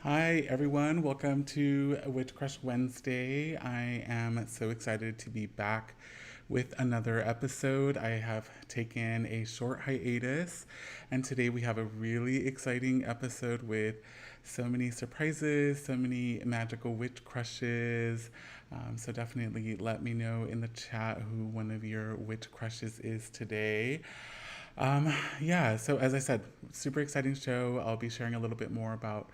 Hi, everyone. Welcome to Witchcraft Wednesday. I am so excited to be back with another episode. I have taken a short hiatus, and today we have a really exciting episode with so many surprises, so many magical witch crushes. So definitely let me know in the chat who one of your witch crushes is today. So as I said, super exciting show. I'll be sharing a little bit more about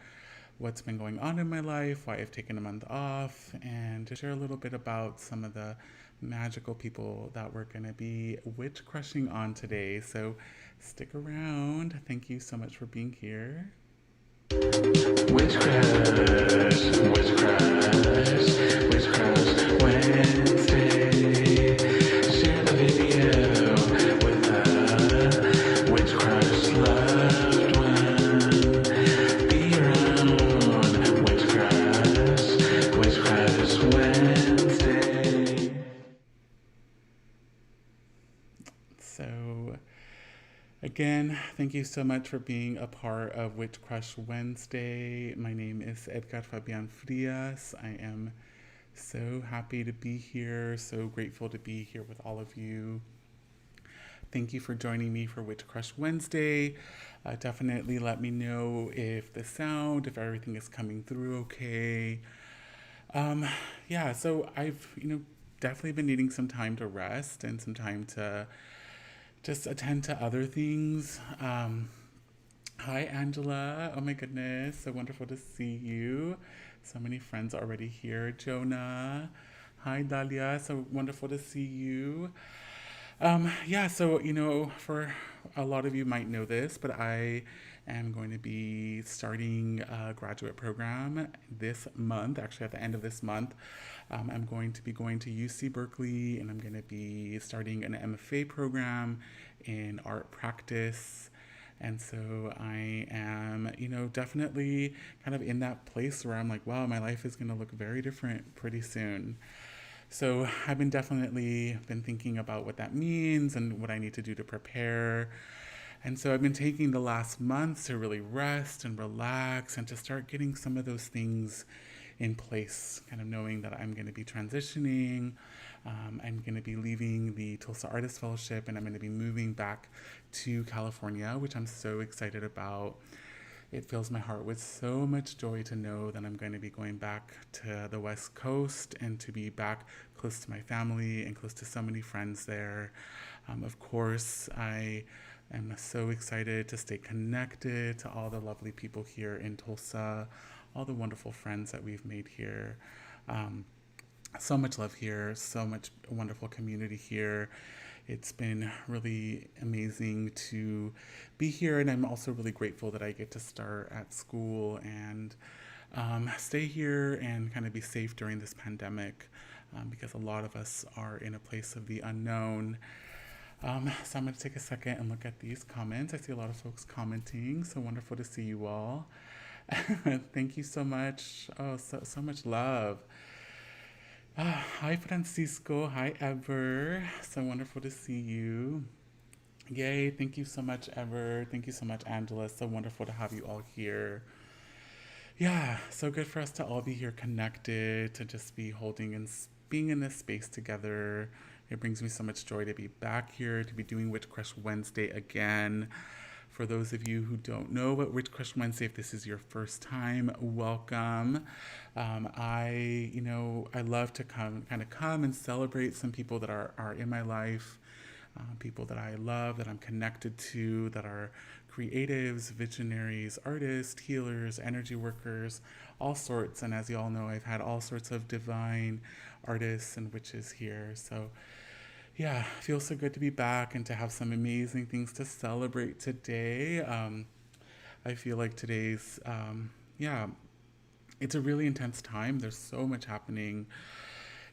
what's been going on in my life, why I've taken a month off, and to share a little bit about some of the magical people that we're going to be witch crushing on today. So stick around. Thank you so much for being here. Witchcraft, Witchcraft Wednesday. Share the video with a witchcraft loved one. Be your own Witchcraft Wednesday. So, again, thank you so much for being a part of Witch Crush Wednesday. My name is Edgar Fabian Frias. I am so happy to be here, so grateful to be here with all of you. Thank you for joining me for Witch Crush Wednesday. Definitely let me know if the sound, if everything is coming through okay. So I've, definitely been needing some time to rest and some time to just attend to other things. Hi, Angela. Oh my goodness. So wonderful to see you. So many friends already here. Jonah. Hi, Dalia. So wonderful to see you. For a lot of you might know this, but I am going to be starting a graduate program this month, actually at the end of this month. I'm going to be going to UC Berkeley, and I'm going to be starting an MFA program in art practice. And so I am, definitely kind of in that place where I'm like, wow, my life is going to look very different pretty soon. So I've definitely been thinking about what that means and what I need to do to prepare. And so I've been taking the last months to really rest and relax and to start getting some of those things in place, kind of knowing that I'm going to be transitioning. I'm going to be leaving the Tulsa Artist Fellowship, and I'm going to be moving back to California, which I'm so excited about. It fills my heart with so much joy to know that I'm going to be going back to the West Coast and to be back close to my family and close to so many friends there. Of course, I am so excited to stay connected to all the lovely people here in Tulsa, all the wonderful friends that we've made here. So much love here, so much wonderful community here. It's been really amazing to be here, and I'm also really grateful that I get to start at school and stay here and kind of be safe during this pandemic, because a lot of us are in a place of the unknown. So I'm going to take a second and look at these comments. I see a lot of folks commenting, so wonderful to see you all. Thank you so much. Oh, so much love. Hi, Francisco. Hi, Ever. So wonderful to see you. Yay. Thank you so much, Ever. Thank you so much, Angela. So wonderful to have you all here. Yeah, so good for us to all be here connected, to just be holding and being in this space together. It brings me so much joy to be back here, to be doing Witch Crush Wednesday again. For those of you who don't know what Witch Crush Wednesday, if this is your first time, welcome. I love to come and celebrate some people that are in my life, people that I love, that I'm connected to, that are creatives, visionaries, artists, healers, energy workers, all sorts. And as you all know, I've had all sorts of divine artists and witches here. So yeah, feels so good to be back and to have some amazing things to celebrate today. I feel like today's, it's a really intense time. There's so much happening,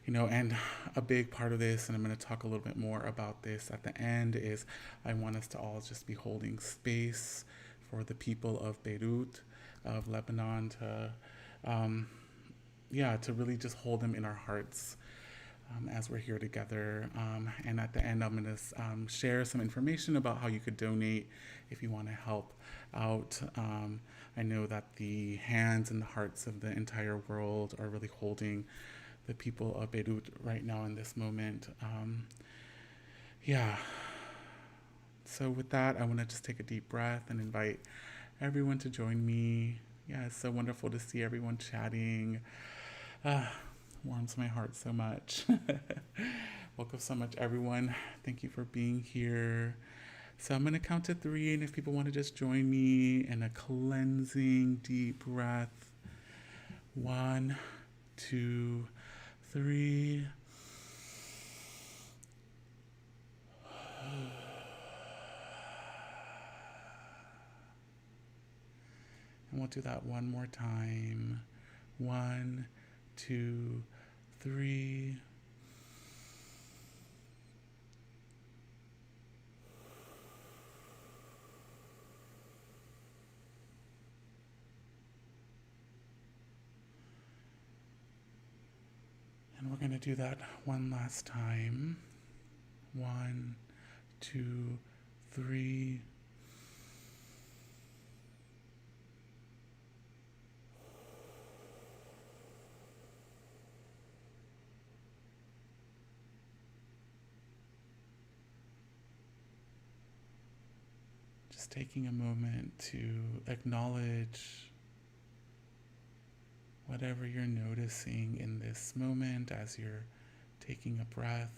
and a big part of this, and I'm going to talk a little bit more about this at the end, is I want us to all just be holding space for the people of Beirut, of Lebanon, to really just hold them in our hearts. as we're here together. And at the end, I'm going to share some information about how you could donate if you want to help out. I know that the hands and the hearts of the entire world are really holding the people of Beirut right now in this moment. So with that, I want to just take a deep breath and invite everyone to join me. Yeah, it's so wonderful to see everyone chatting. Warms my heart so much. Welcome so much, everyone. Thank you for being here. So I'm going to count to 3, and if people want to just join me in a cleansing deep breath. 1, 2, 3. And we'll do that one more time. 1, 2, 3. And we're going to do that one last time. 1, 2, 3. Just taking a moment to acknowledge whatever you're noticing in this moment as you're taking a breath.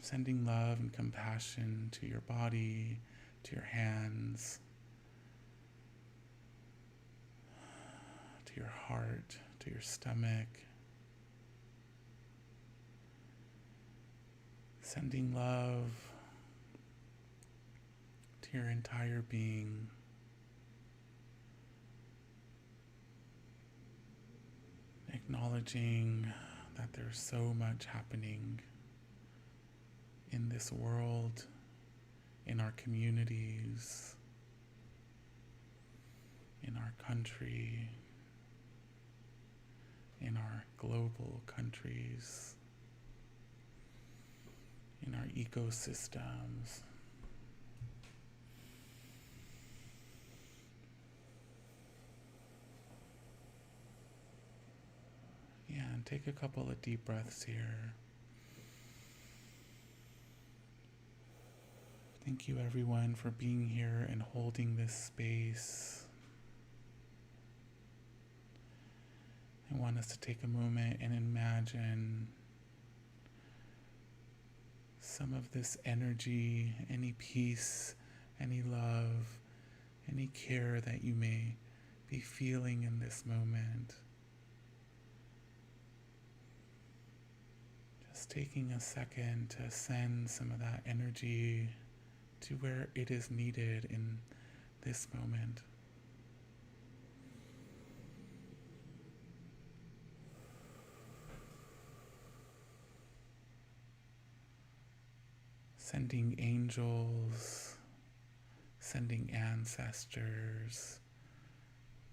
Sending love and compassion to your body, to your hands, to your heart, to your stomach. Sending love to your entire being. Acknowledging that there's so much happening in this world, in our communities, in our country, in our global countries, in our ecosystems. Yeah, and take a couple of deep breaths here. Thank you, everyone, for being here and holding this space. I want us to take a moment and imagine some of this energy, any peace, any love, any care that you may be feeling in this moment. Just taking a second to send some of that energy to where it is needed in this moment. Sending angels, sending ancestors,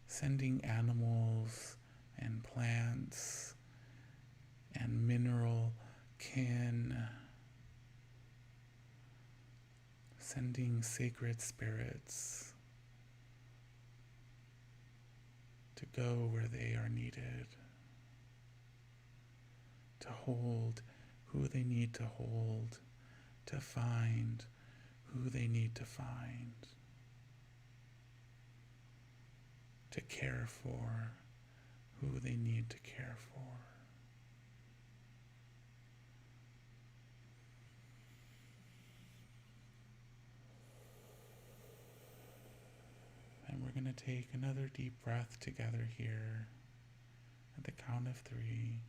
sending animals and plants and mineral kin, sending sacred spirits to go where they are needed, to hold who they need to hold, to find who they need to find, to care for who they need to care for. And we're going to take another deep breath together here at the count of 3.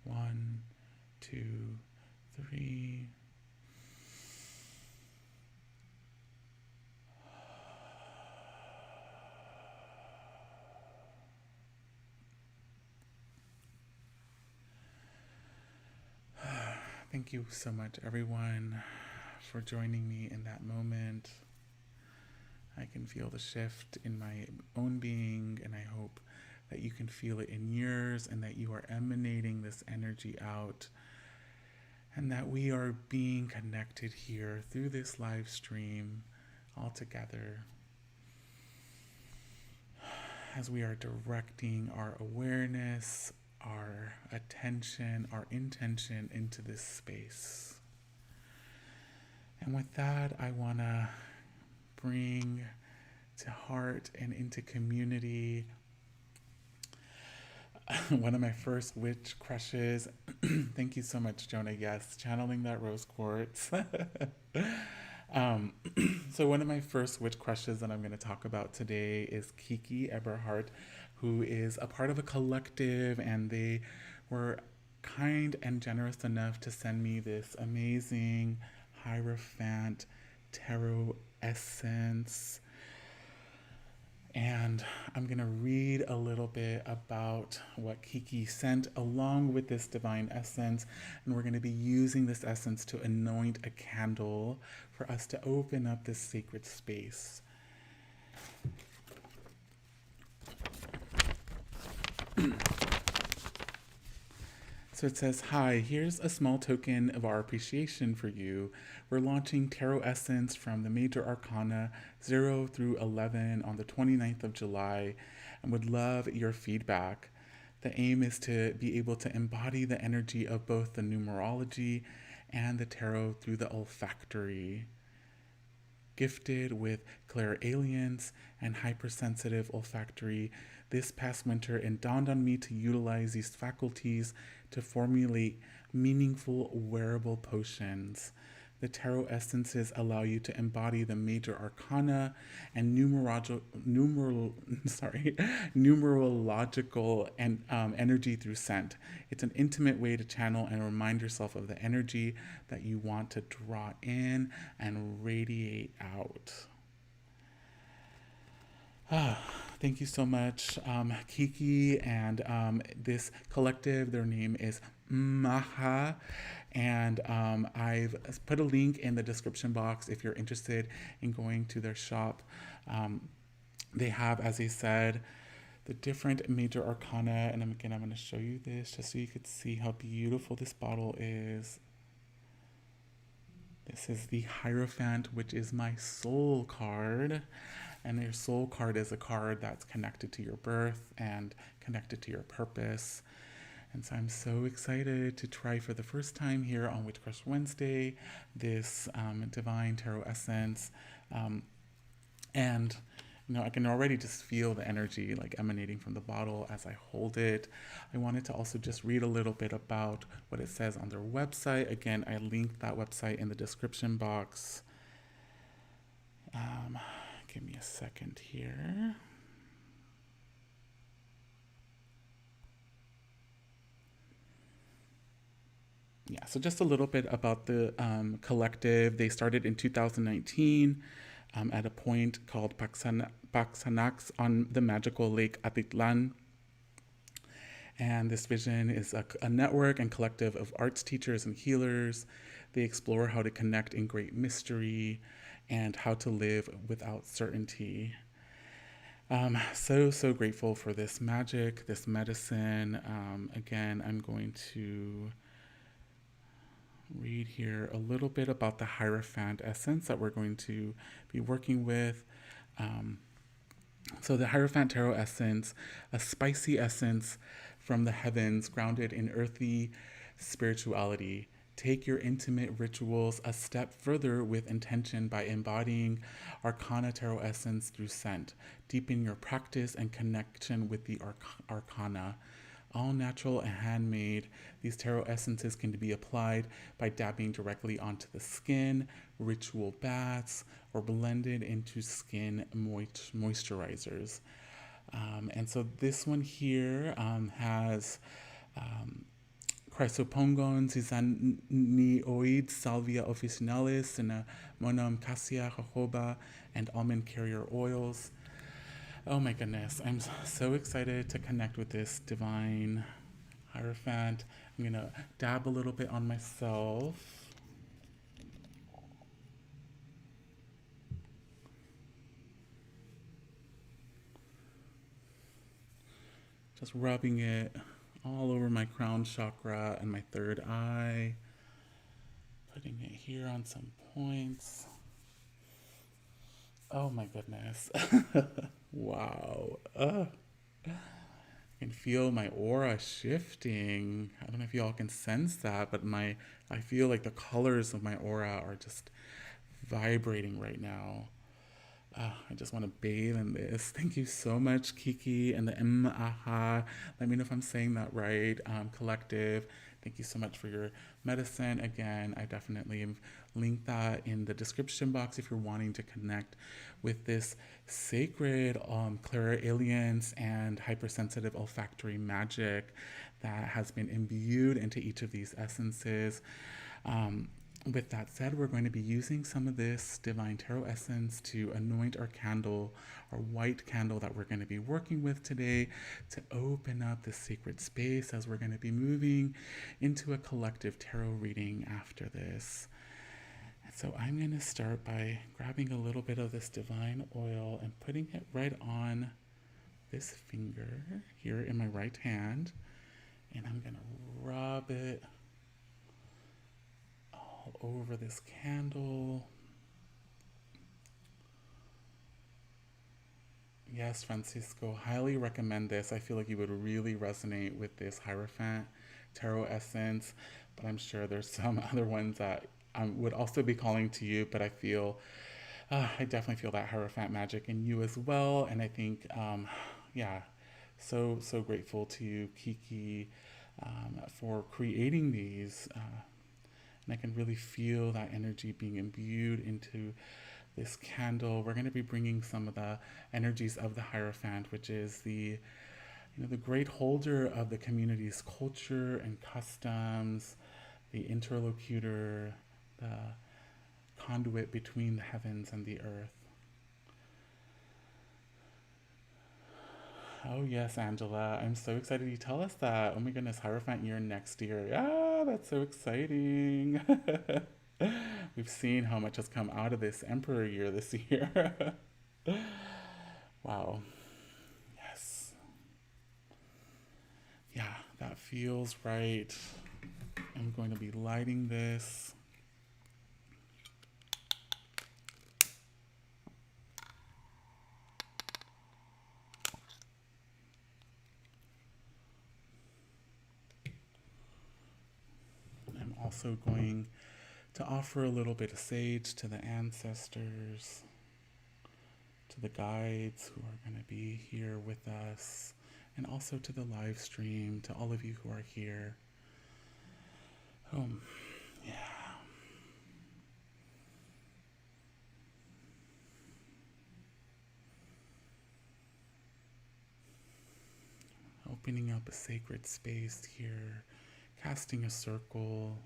1, 2, 3. Thank you so much, everyone, for joining me in that moment. I can feel the shift in my own being, and I hope that you can feel it in yours, and that you are emanating this energy out, and that we are being connected here through this live stream all together as we are directing our awareness, our attention, our intention into this space. And with that, I want to bring to heart and into community one of my first witch crushes. Thank you so much, Jonah. Yes, channeling that rose quartz. So one of my first witch crushes that I'm going to talk about today is Kiki Eberhardt, who is a part of a collective, and they were kind and generous enough to send me this amazing Hierophant tarot essence. And I'm going to read a little bit about what Kiki sent along with this divine essence. And we're going to be using this essence to anoint a candle for us to open up this sacred space. So it says, "Hi, here's a small token of our appreciation for you. We're launching Tarot Essence from the Major Arcana 0 through 11 on the 29th of July and would love your feedback. The aim is to be able to embody the energy of both the numerology and the tarot through the olfactory. Gifted with clairalience and hypersensitive olfactory, this past winter it dawned on me to utilize these faculties to formulate meaningful wearable potions. The tarot essences allow you to embody the major arcana and numerological and energy through scent. It's an intimate way to channel and remind yourself of the energy that you want to draw in and radiate out." Thank you so much, Kiki, and this collective. Their name is Maha, and I've put a link in the description box if you're interested in going to their shop. They have, as I said, the different major arcana, and again, I'm going to show you this just so you could see how beautiful this bottle is. This is the Hierophant, which is my soul card. And your soul card is a card that's connected to your birth and connected to your purpose. And so I'm so excited to try for the first time here on Witchcraft Wednesday this divine tarot essence. And I can already just feel the energy like emanating from the bottle as I hold it. I wanted to also just read a little bit about what it says on their website. Again, I linked that website in the description box. Give me a second here. Yeah, so just a little bit about the collective. They started in 2019 at a point called Paxanax on the magical Lake Atitlan. And this vision is a network and collective of arts teachers and healers. They explore how to connect in great mystery and how to live without certainty. So grateful for this magic, this medicine. Again, I'm going to read here a little bit about the Hierophant essence that we're going to be working with. So the Hierophant Tarot essence, a spicy essence from the heavens grounded in earthy spirituality. Take your intimate rituals a step further with intention by embodying Arcana Tarot essence through scent. Deepen your practice and connection with the Arcana. All natural and handmade, these tarot essences can be applied by dabbing directly onto the skin, ritual baths, or blended into skin moisturizers. And so this one here has Chrysopongon, Zizanioid, Salvia officinalis, and Monum cassia, jojoba, and almond carrier oils. Oh my goodness, I'm so excited to connect with this divine Hierophant. I'm going to dab a little bit on myself. Just rubbing it all over my crown chakra and my third eye. Putting it here on some points. Oh my goodness. Wow. I can feel my aura shifting. I don't know if y'all can sense that, but I feel like the colors of my aura are just vibrating right now. I just want to bathe in this. Thank you so much, Kiki and the Aha. Let me know if I'm saying that right. Collective. Thank you so much for your medicine. Again, I definitely have linked that in the description box if you're wanting to connect with this sacred clairalience and hypersensitive olfactory magic that has been imbued into each of these essences. With that said, we're going to be using some of this divine tarot essence to anoint our candle, our white candle that we're going to be working with today, to open up this sacred space as we're going to be moving into a collective tarot reading after this. So I'm going to start by grabbing a little bit of this divine oil and putting it right on this finger here in my right hand. And I'm going to rub it over this candle. Yes, Francisco, highly recommend this. I feel like you would really resonate with this Hierophant tarot essence, but I'm sure there's some other ones that would also be calling to you, but I definitely feel that Hierophant magic in you as well. And I think, so grateful to you, Kiki, for creating these. And I can really feel that energy being imbued into this candle. We're going to be bringing some of the energies of the Hierophant, which is the great holder of the community's culture and customs, the interlocutor, the conduit between the heavens and the earth. Oh yes, Angela, I'm so excited you tell us that. Oh my goodness, Hierophant year next year. Ah, that's so exciting. We've seen how much has come out of this Emperor year this year. Wow. Yes. Yeah, that feels right. I'm going to be lighting this. Also going to offer a little bit of sage to the ancestors, to the guides who are going to be here with us, and also to the live stream, to all of you who are here. Yeah. Opening up a sacred space here, casting a circle,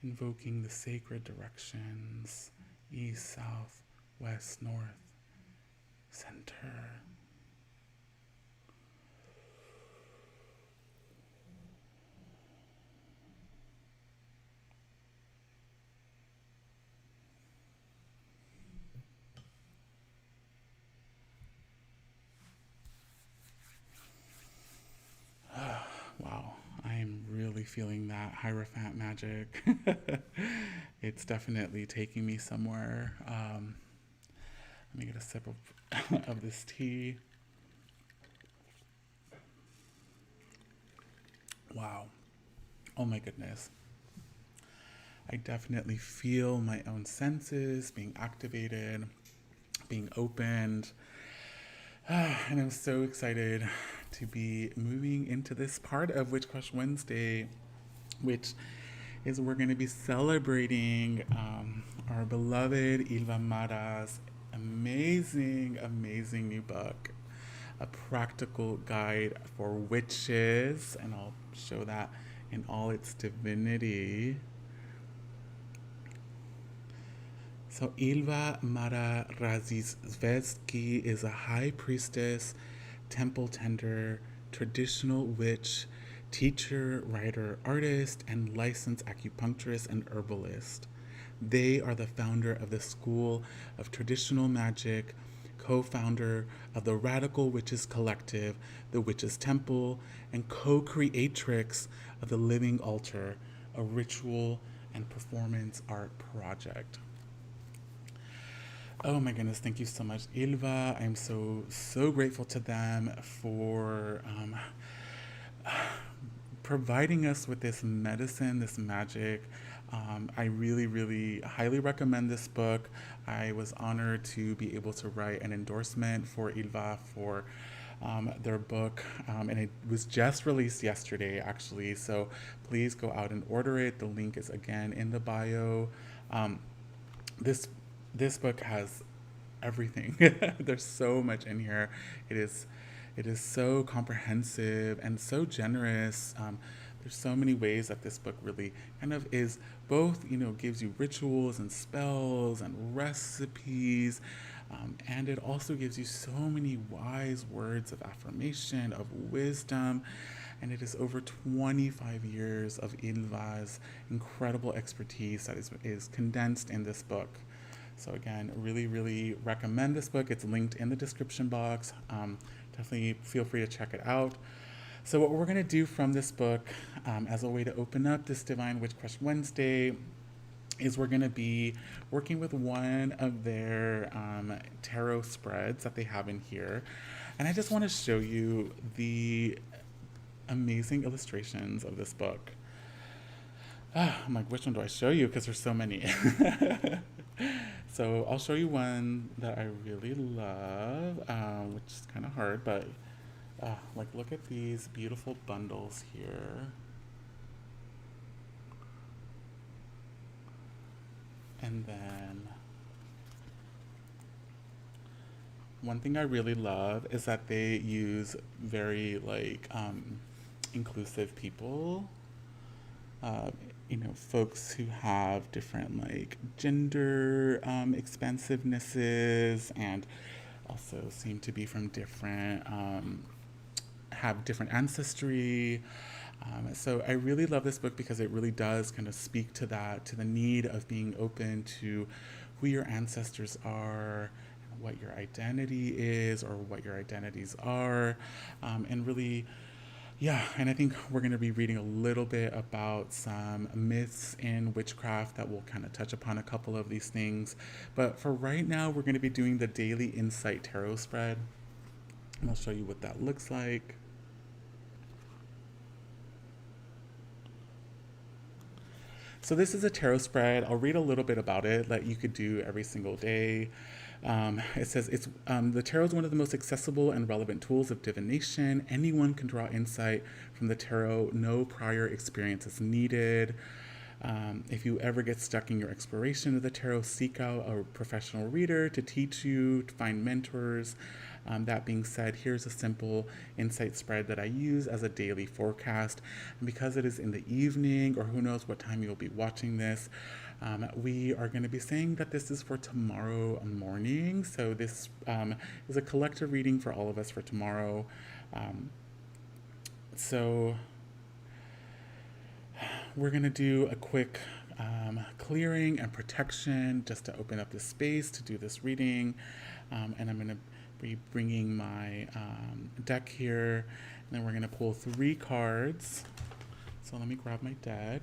invoking the sacred directions, east, south, west, north, center. Wow, I am really feeling that Hierophant magic. It's definitely taking me somewhere. Let me get a sip of this tea. Wow. Oh my goodness. I definitely feel my own senses being activated, being opened. And I'm so excited to be moving into this part of Witchcraft Wednesday, which is we're going to be celebrating our beloved Ylva Mara's amazing new book, A Practical Guide for Witches, and I'll show that in all its divinity. So Ylva Mara Radziszewski is a high priestess, temple tender, traditional witch, teacher, writer, artist, and licensed acupuncturist and herbalist. They are the founder of the School of Traditional Magic, co-founder of the Radical Witches Collective, the Witches Temple, and co-creatrix of the Living Altar, a ritual and performance art project. Oh my goodness, thank you so much, Ylva. I'm so grateful to them for providing us with this medicine, this magic. I really highly recommend this book. I was honored to be able to write an endorsement for Ylva for their book, and it was just released yesterday, actually. So please go out and order it. The link is again in the bio. This book has everything. There's so much in here. It is so comprehensive and so generous. There's so many ways that this book really kind of is both, gives you rituals and spells and recipes, and it also gives you so many wise words of affirmation, of wisdom, and it is over 25 years of Ylva's incredible expertise that is condensed in this book. So again, really recommend this book. It's linked in the description box. Definitely feel free to check it out. So what we're going to do from this book, as a way to open up this Divine Witchcraft Wednesday, is we're going to be working with one of their tarot spreads that they have in here. And I just want to show you the amazing illustrations of this book. I'm like, which one do I show you? Because there's so many. So I'll show you one that I really love, which is kind of hard, but look at these beautiful bundles here. And then one thing I really love is that they use very inclusive people. Folks who have different gender expansivenesses, and also seem to be from different, have different ancestry. So I really love this book because it really does kind of speak to that, to the need of being open to who your ancestors are, what your identity is, or what your identities are, and really. Yeah, and I think we're going to be reading a little bit about some myths in witchcraft that will kind of touch upon a couple of these things. But for right now, we're going to be doing the Daily Insight Tarot spread. And I'll show you what that looks like. So this is a tarot spread. I'll read a little bit about it that you could do every single day. It says the tarot is one of the most accessible and relevant tools of divination. Anyone can draw insight from the tarot. No prior experience is needed. If you ever get stuck in your exploration of the tarot, seek out a professional reader to teach you, to find mentors. That being said, here's a simple insight spread that I use as a daily forecast. And because it is in the evening, or who knows what time you'll be watching this, we are going to be saying that this is for tomorrow morning. So this is a collective reading for all of us for tomorrow. So we're going to do a quick clearing and protection just to open up the space to do this reading. And I'm going to be bringing my deck here. And then we're going to pull 3 cards. So let me grab my deck.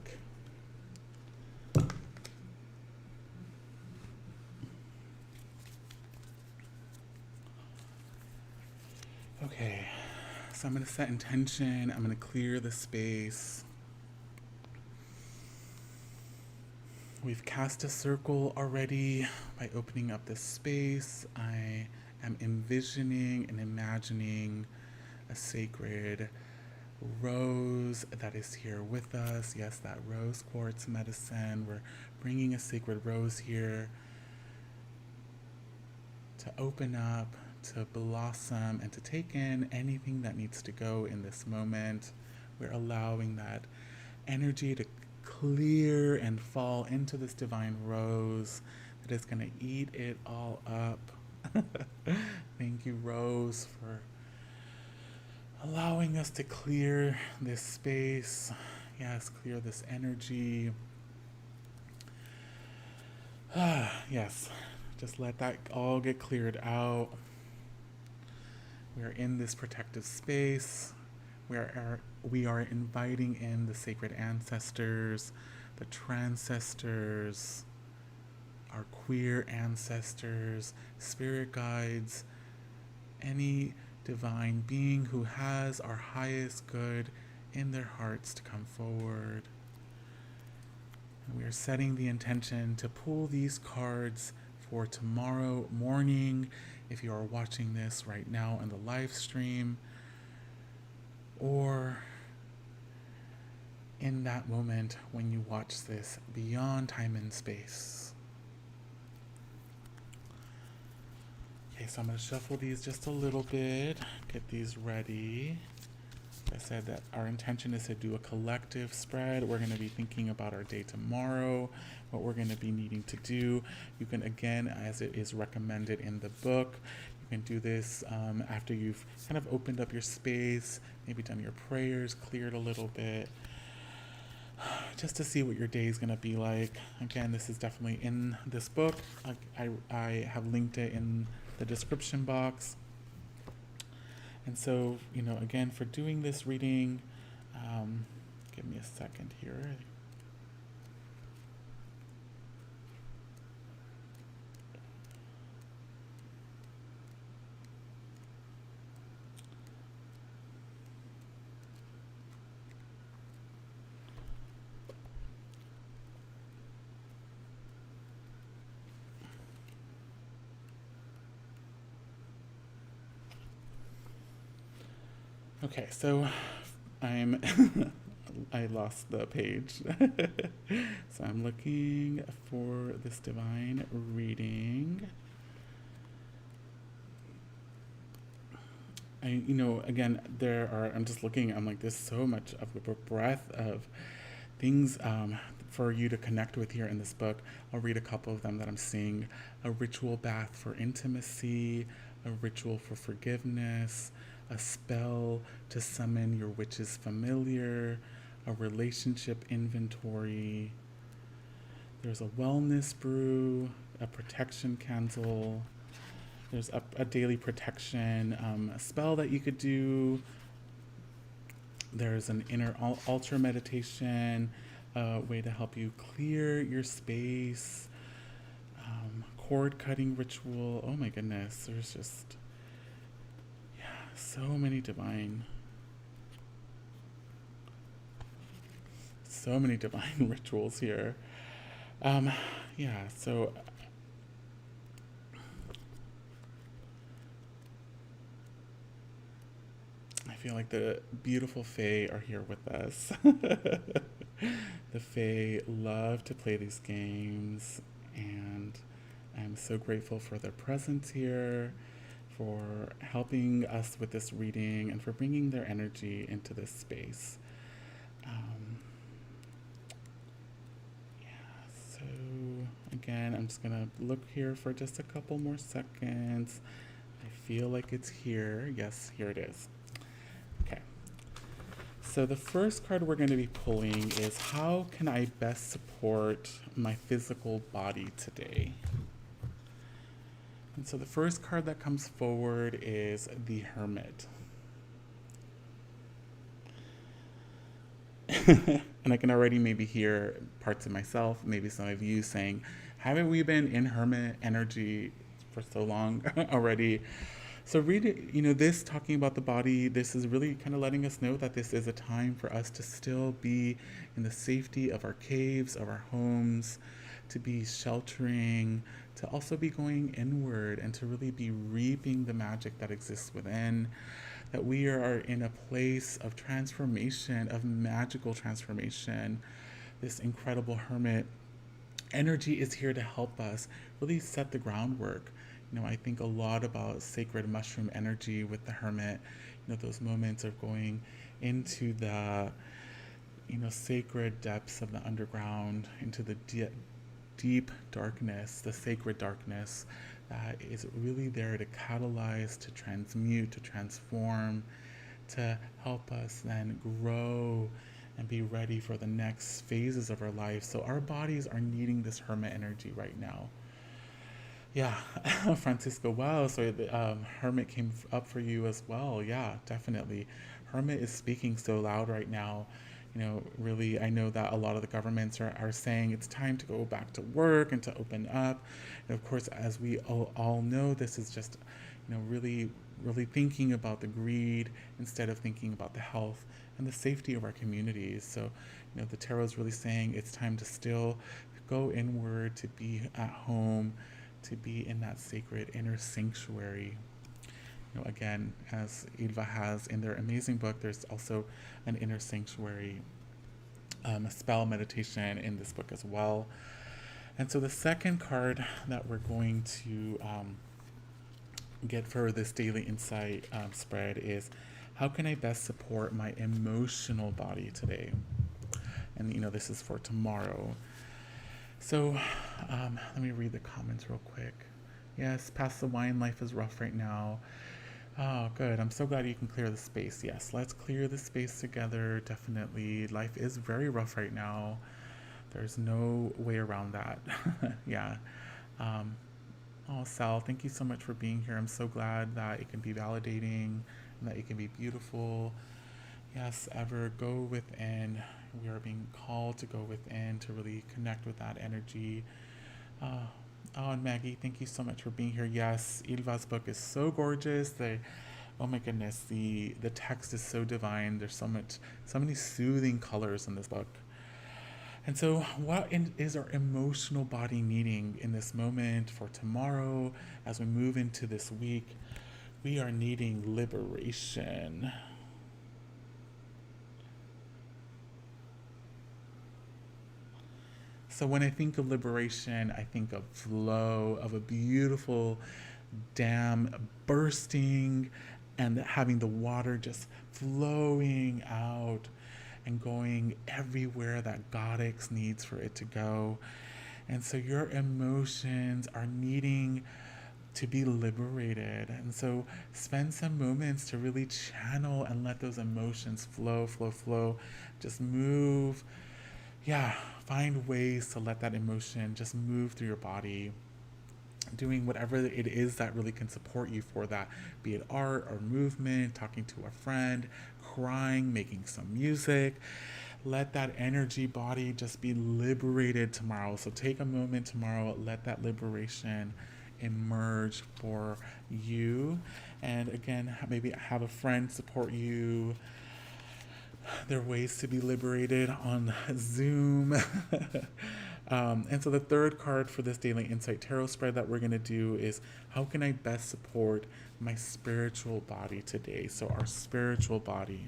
Okay, so I'm going to set intention. I'm going to clear the space. We've cast a circle already by opening up this space. I am envisioning and imagining a sacred rose that is here with us. Yes, that rose quartz medicine. We're bringing a sacred rose here to open up, to blossom, and to take in anything that needs to go in this moment. We're allowing that energy to clear and fall into this divine rose that is going to eat it all up. Thank you, Rose, for allowing us to clear this space. Yes, clear this energy. Yes, Just let that all get cleared out. We are in this protective space. We are inviting in the sacred ancestors, the transcestors, our queer ancestors, spirit guides, any divine being who has our highest good in their hearts to come forward. And we are setting the intention to pull these cards for tomorrow morning, if you are watching this right now in the live stream, or in that moment when you watch this beyond time and space. Okay, so I'm going to shuffle these just a little bit, get these ready. I said that our intention is to do a collective spread. We're going to be thinking about our day tomorrow, what we're going to be needing to do. You can, again, as it is recommended in the book, you can do this after you've kind of opened up your space, maybe done your prayers, cleared a little bit, just to see what your day is going to be like. Again, this is definitely in this book. I have linked it in the description box. And so, again, for doing this reading, give me a second here. Okay, so I lost the page. So I'm looking for this divine reading. Again, I'm just looking, I'm like, there's so much of a breadth of things for you to connect with here in this book. I'll read a couple of them that I'm seeing. A ritual bath for intimacy, a ritual for forgiveness, a spell to summon your witch's familiar, a relationship inventory. There's a wellness brew, a protection candle. There's a daily protection a spell that you could do. There's an inner altar meditation, a way to help you clear your space. Cord cutting ritual. Oh my goodness, there's just so many divine rituals here. So I feel like the beautiful Fae are here with us. The Fae love to play these games, and I'm so grateful for their presence here, for helping us with this reading, and for bringing their energy into this space. So again, I'm just gonna look here for just a couple more seconds. I feel like it's here. Yes, here it is. Okay. So the first card we're going to be pulling is, how can I best support my physical body today? And so the first card that comes forward is the Hermit. And I can already maybe hear parts of myself, maybe some of you saying, haven't we been in Hermit energy for so long already? So read it, this talking about the body, this is really kind of letting us know that this is a time for us to still be in the safety of our caves, of our homes, to be sheltering, to also be going inward, and to really be reaping the magic that exists within. That we are in a place of transformation, of magical transformation. This incredible Hermit energy is here to help us really set the groundwork. I think a lot about sacred mushroom energy with the Hermit, those moments of going into the, sacred depths of the underground, into the deep darkness, the sacred darkness that is really there to catalyze, to transmute, to transform, to help us then grow and be ready for the next phases of our life. So our bodies are needing this Hermit energy right now. Yeah, Francisco, wow. So the Hermit came up for you as well. Yeah, definitely. Hermit is speaking so loud right now. Really, I know that a lot of the governments are saying it's time to go back to work and to open up. And of course, as we all know, this is just, really, really thinking about the greed instead of thinking about the health and the safety of our communities. So, the tarot is really saying it's time to still go inward, to be at home, to be in that sacred inner sanctuary. Again, as Ylva has in their amazing book, there's also an inner sanctuary spell meditation in this book as well. And so the second card that we're going to get for this daily insight spread is, how can I best support my emotional body today? And this is for tomorrow. So let me read the comments real quick. Yes, pass the wine. Life is rough right now. Oh, good. I'm so glad you can clear the space. Yes, let's clear the space together. Definitely. Life is very rough right now. There's no way around that. Yeah. Sal, thank you so much for being here. I'm so glad that it can be validating and that it can be beautiful. Yes, ever go within. We are being called to go within to really connect with that energy. And Maggie, thank you so much for being here. Yes, Ylva's book is so gorgeous. Oh my goodness, the text is so divine. There's so many soothing colors in this book. And so, what is our emotional body needing in this moment for tomorrow as we move into this week? We are needing liberation. So when I think of liberation, I think of flow, of a beautiful dam bursting and having the water just flowing out and going everywhere that Goddess needs for it to go. And so your emotions are needing to be liberated. And so spend some moments to really channel and let those emotions flow, flow, flow. Just move. Yeah, find ways to let that emotion just move through your body, doing whatever it is that really can support you for that, be it art or movement, talking to a friend, crying, making some music. Let that energy body just be liberated tomorrow. So take a moment tomorrow, let that liberation emerge for you. And again, maybe have a friend support you. There are ways to be liberated on Zoom. And so the third card for this daily insight tarot spread that we're going to do is, how can I best support my spiritual body today? So our spiritual body.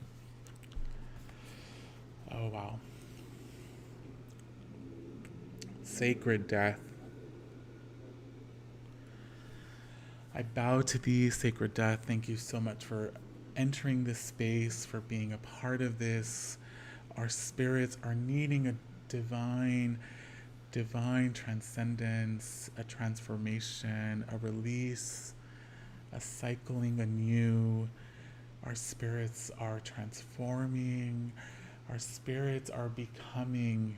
Oh, wow. Sacred death. I bow to thee, sacred death. Thank you so much for entering this space, for being a part of this. Our spirits are needing a divine transcendence, a transformation, a release, a cycling anew. Our spirits are transforming. Our spirits are becoming.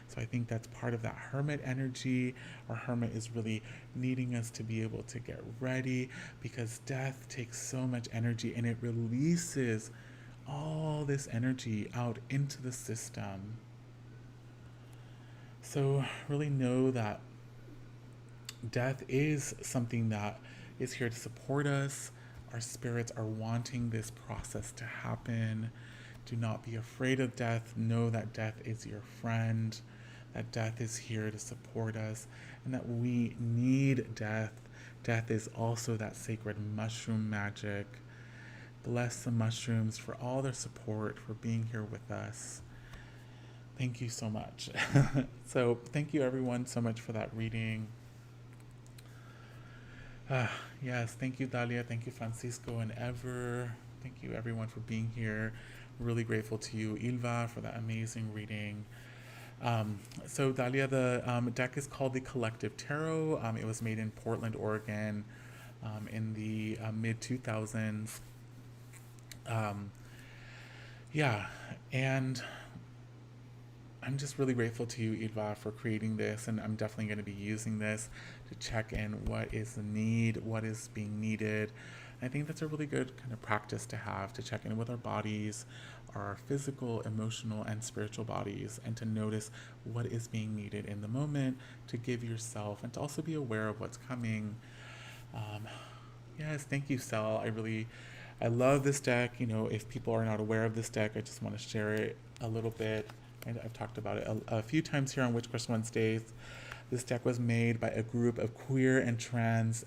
So I think that's part of that hermit energy. Our hermit is really needing us to be able to get ready, because death takes so much energy and it releases all this energy out into the system. So really know that death is something that is here to support us. Our spirits are wanting this process to happen. Do not be afraid of death. Know that death is your friend, that death is here to support us, and that we need death. Death is also that sacred mushroom magic. Bless the mushrooms for all their support, for being here with us. Thank you so much. So thank you everyone so much for that reading. Yes, thank you Dalia, thank you Francisco and Ever. Thank you everyone for being here. Really grateful to you, Ylva, for that amazing reading. So Dalia, the deck is called the Collective Tarot. It was made in Portland, Oregon in the mid-2000s. Yeah, and I'm just really grateful to you, Ylva, for creating this, and I'm definitely going to be using this to check in what is the need, what is being needed. I think that's a really good kind of practice to have, to check in with our bodies, our physical, emotional, and spiritual bodies, and to notice what is being needed in the moment, to give yourself, and to also be aware of what's coming. Um, yes, thank you, Sel. I love this deck. If people are not aware of this deck, I just want to share it a little bit. And I've talked about it a few times here on Witchcraft Wednesdays. This deck was made by a group of queer and trans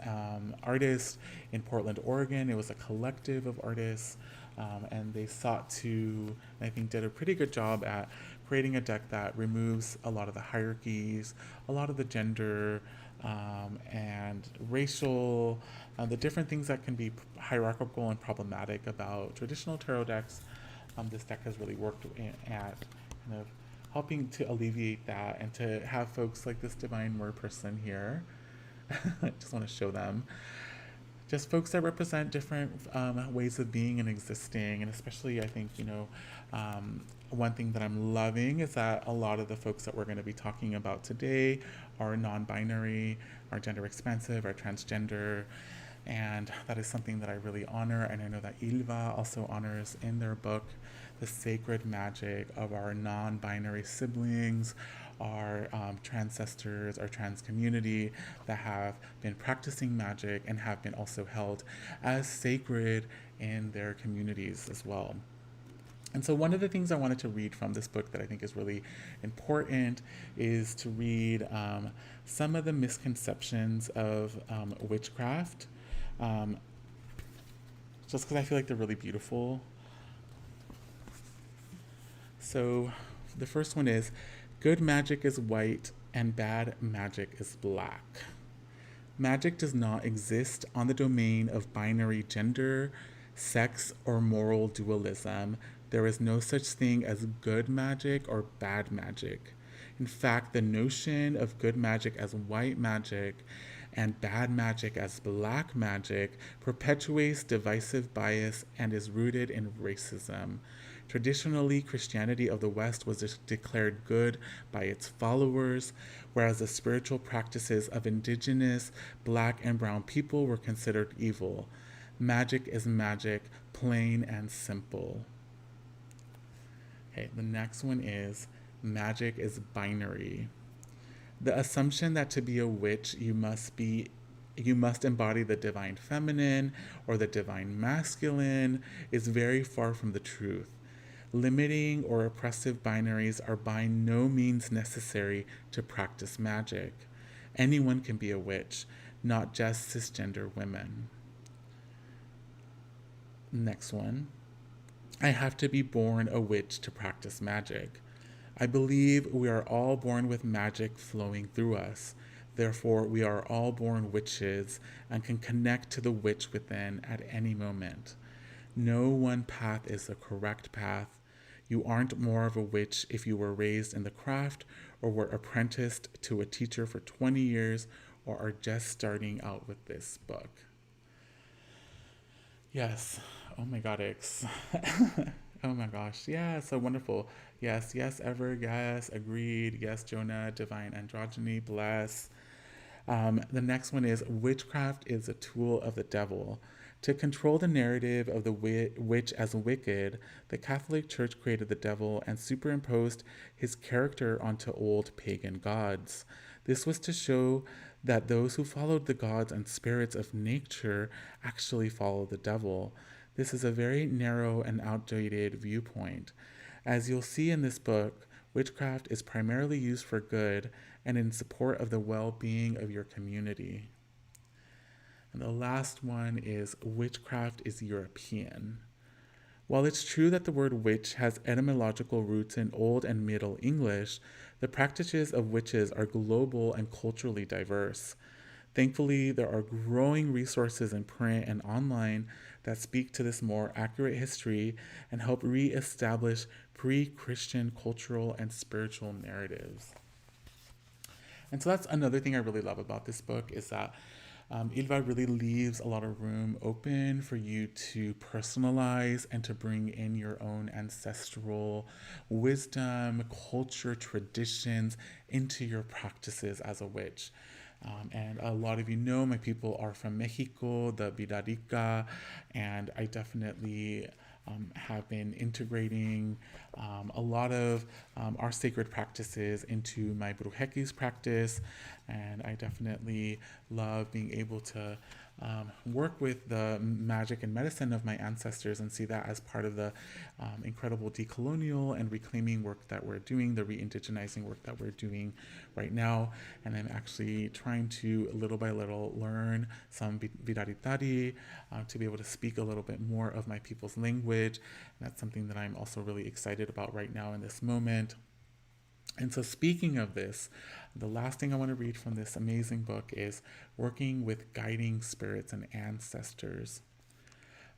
artists in Portland, Oregon. It was a collective of artists, and they sought to, and I think did a pretty good job at creating a deck that removes a lot of the hierarchies, a lot of the gender and racial, the different things that can be hierarchical and problematic about traditional tarot decks. This deck has really worked at kind of helping to alleviate that and to have folks like this divine word person here. I just want to show them. Just folks that represent different ways of being and existing. And especially, I think, one thing that I'm loving is that a lot of the folks that we're going to be talking about today are non-binary, are gender expansive, are transgender. And that is something that I really honor. And I know that Ylva also honors in their book the sacred magic of our non-binary siblings, our transcestors, our trans community that have been practicing magic and have been also held as sacred in their communities as well. And so one of the things I wanted to read from this book that I think is really important is to read some of the misconceptions of witchcraft, just because I feel like they're really beautiful. So the first one is, good magic is white and bad magic is black. Magic does not exist on the domain of binary gender, sex, or moral dualism. There is no such thing as good magic or bad magic. In fact, the notion of good magic as white magic and bad magic as black magic perpetuates divisive bias and is rooted in racism. Traditionally, Christianity of the West was declared good by its followers, whereas the spiritual practices of indigenous, black, and brown people were considered evil. Magic is magic, plain and simple. Okay, the next one is, magic is binary. The assumption that to be a witch you must embody the divine feminine or the divine masculine is very far from the truth. Limiting or oppressive binaries are by no means necessary to practice magic. Anyone can be a witch, not just cisgender women. Next one. I have to be born a witch to practice magic. I believe we are all born with magic flowing through us. Therefore, we are all born witches and can connect to the witch within at any moment. No one path is the correct path. You aren't more of a witch if you were raised in the craft or were apprenticed to a teacher for 20 years or are just starting out with this book. Yes. Oh my God, oh my gosh. Yeah, so wonderful. Yes, ever. Yes, agreed. Yes, Jonah, divine androgyny, bless. The next one is, witchcraft is a tool of the devil. To control the narrative of the witch as wicked, the Catholic Church created the devil and superimposed his character onto old pagan gods. This was to show that those who followed the gods and spirits of nature actually follow the devil. This is a very narrow and outdated viewpoint. As you'll see in this book, witchcraft is primarily used for good and in support of the well-being of your community. And the last one is, witchcraft is European. While it's true that the word witch has etymological roots in Old and Middle English, the practices of witches are global and culturally diverse. Thankfully, there are growing resources in print and online that speak to this more accurate history and help re-establish pre-Christian cultural and spiritual narratives. And so that's another thing I really love about this book, is that Ylva really leaves a lot of room open for you to personalize and to bring in your own ancestral wisdom, culture, traditions into your practices as a witch. And a lot of you know my people are from Mexico, the Vida Rica, and I definitely have been integrating a lot of our sacred practices into my Brujequis practice, and I definitely love being able to work with the magic and medicine of my ancestors and see that as part of the incredible decolonial and reclaiming work that we're doing, the re-indigenizing work that we're doing right now. And I'm actually trying to, little by little, learn some Viraritari to be able to speak a little bit more of my people's language. And that's something that I'm also really excited about right now in this moment. And so, speaking of this, the last thing I want to read from this amazing book is Working with Guiding Spirits and Ancestors.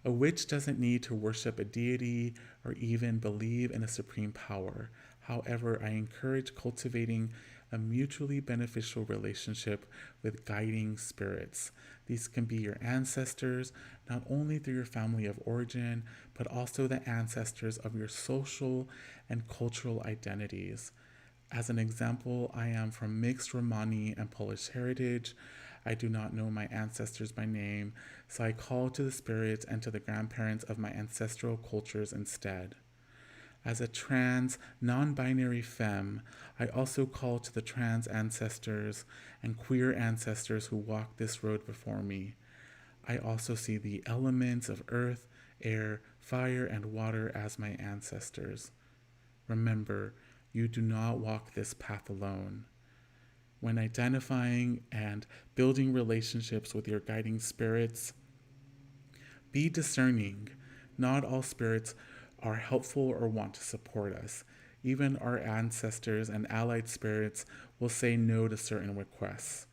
A witch doesn't need to worship a deity or even believe in a supreme power. However, I encourage cultivating a mutually beneficial relationship with guiding spirits. These can be your ancestors, not only through your family of origin, but also the ancestors of your social and cultural identities. As an example, I am from mixed Romani and Polish heritage. I do not know my ancestors by name, so I call to the spirits and to the grandparents of my ancestral cultures instead. As a trans, non-binary femme, I also call to the trans ancestors and queer ancestors who walk this road before me. I also see the elements of earth, air, fire, and water as my ancestors. Remember, you do not walk this path alone. When identifying and building relationships with your guiding spirits, be discerning. Not all spirits are helpful or want to support us. Even our ancestors and allied spirits will say no to certain requests.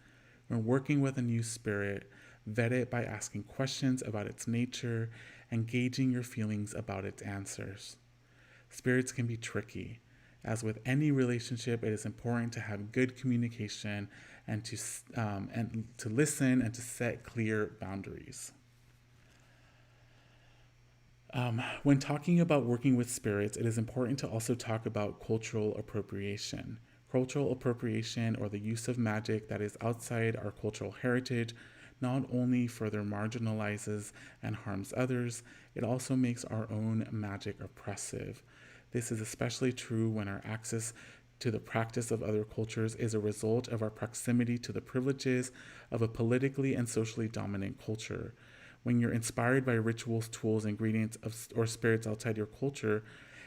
When working with a new spirit, vet it by asking questions about its nature and gauging your feelings about its answers. Spirits can be tricky. As with any relationship, it is important to have good communication and to listen and to set clear boundaries. When talking about working with spirits, it is important to also talk about cultural appropriation. Cultural appropriation, or the use of magic that is outside our cultural heritage, not only further marginalizes and harms others, it also makes our own magic oppressive. This is especially true when our access to the practice of other cultures is a result of our proximity to the privileges of a politically and socially dominant culture. When you're inspired by rituals, tools, ingredients, or spirits outside your culture,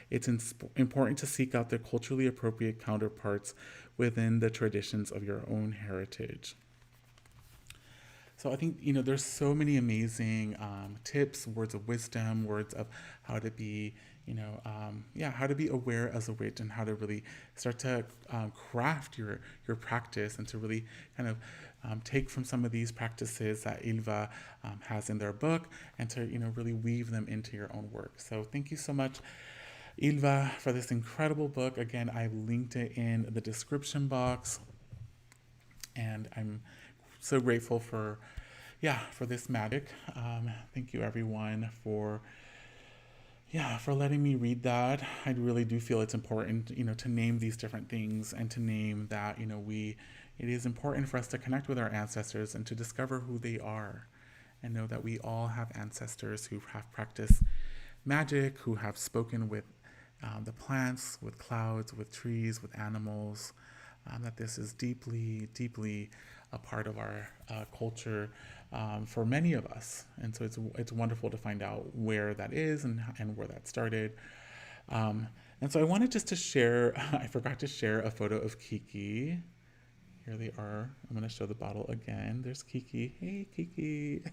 it's important to seek out their culturally appropriate counterparts within the traditions of your own heritage. So I think, there's so many amazing tips, words of wisdom, words of how to be, how to be aware as a witch and how to really start to craft your practice and to really kind of take from some of these practices that Ylva has in their book and to, really weave them into your own work. So thank you so much, Ylva, for this incredible book. Again, I've linked it in the description box, and I'm so grateful for this magic. Thank you, everyone, for letting me read that. I really do feel it's important, to name these different things and to name that, it is important for us to connect with our ancestors and to discover who they are and know that we all have ancestors who have practiced magic, who have spoken with the plants, with clouds, with trees, with animals, that this is deeply, deeply a part of our culture for many of us. And so it's wonderful to find out where that is and where that started. And so I wanted just to share, I forgot to share a photo of Kiki. Here they are. I'm going to show the bottle again. There's Kiki. Hey, Kiki.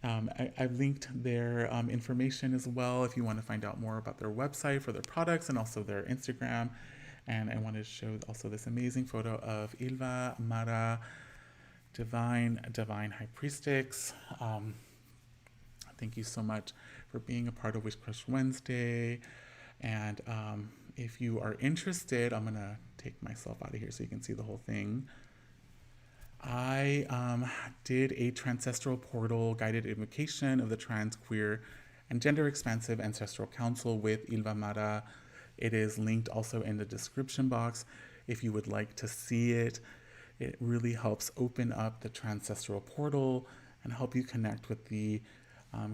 I've linked their information as well if you want to find out more about their website for their products and also their Instagram. And I wanted to show also this amazing photo of Ylva Mara, Divine High Priestess. Thank you so much for being a part of Witchcraft Wednesday. And if you are interested, I'm going to take myself out of here so you can see the whole thing. I did a Transcestral portal guided invocation of the trans, queer, and gender expansive Ancestral Council with Ylva Mara. It is linked also in the description box if you would like to see it. It really helps open up the Transcestral portal and help you connect with the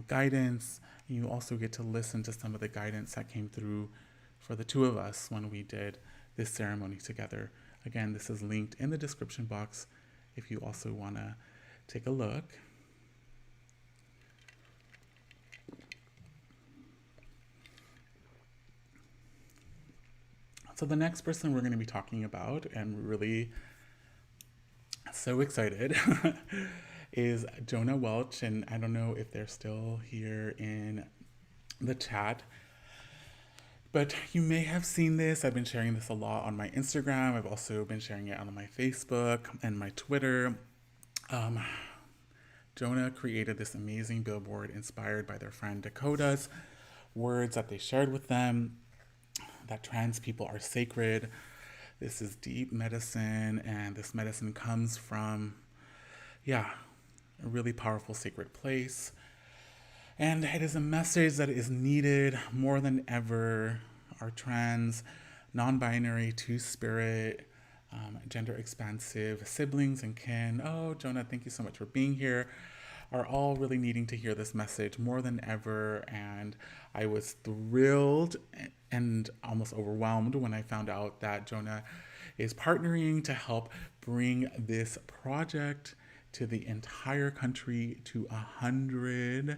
guidance. You also get to listen to some of the guidance that came through for the two of us when we did this ceremony together. Again, this is linked in the description box if you also want to take a look. So the next person we're going to be talking about, and really so excited, is Jonah Welch. And I don't know if they're still here in the chat, but you may have seen this. I've been sharing this a lot on my Instagram. I've also been sharing it on my Facebook and my Twitter. Jonah created this amazing billboard inspired by their friend Dakota's words that they shared with them, that trans people are sacred. This is deep medicine, and this medicine comes from, a really powerful sacred place. And it is a message that is needed more than ever. Our trans, non-binary, two-spirit, gender expansive siblings and kin. Oh, Jonah, thank you so much for being here. Are all really needing to hear this message more than ever. And I was thrilled and almost overwhelmed when I found out that Jonah is partnering to help bring this project to the entire country, to 100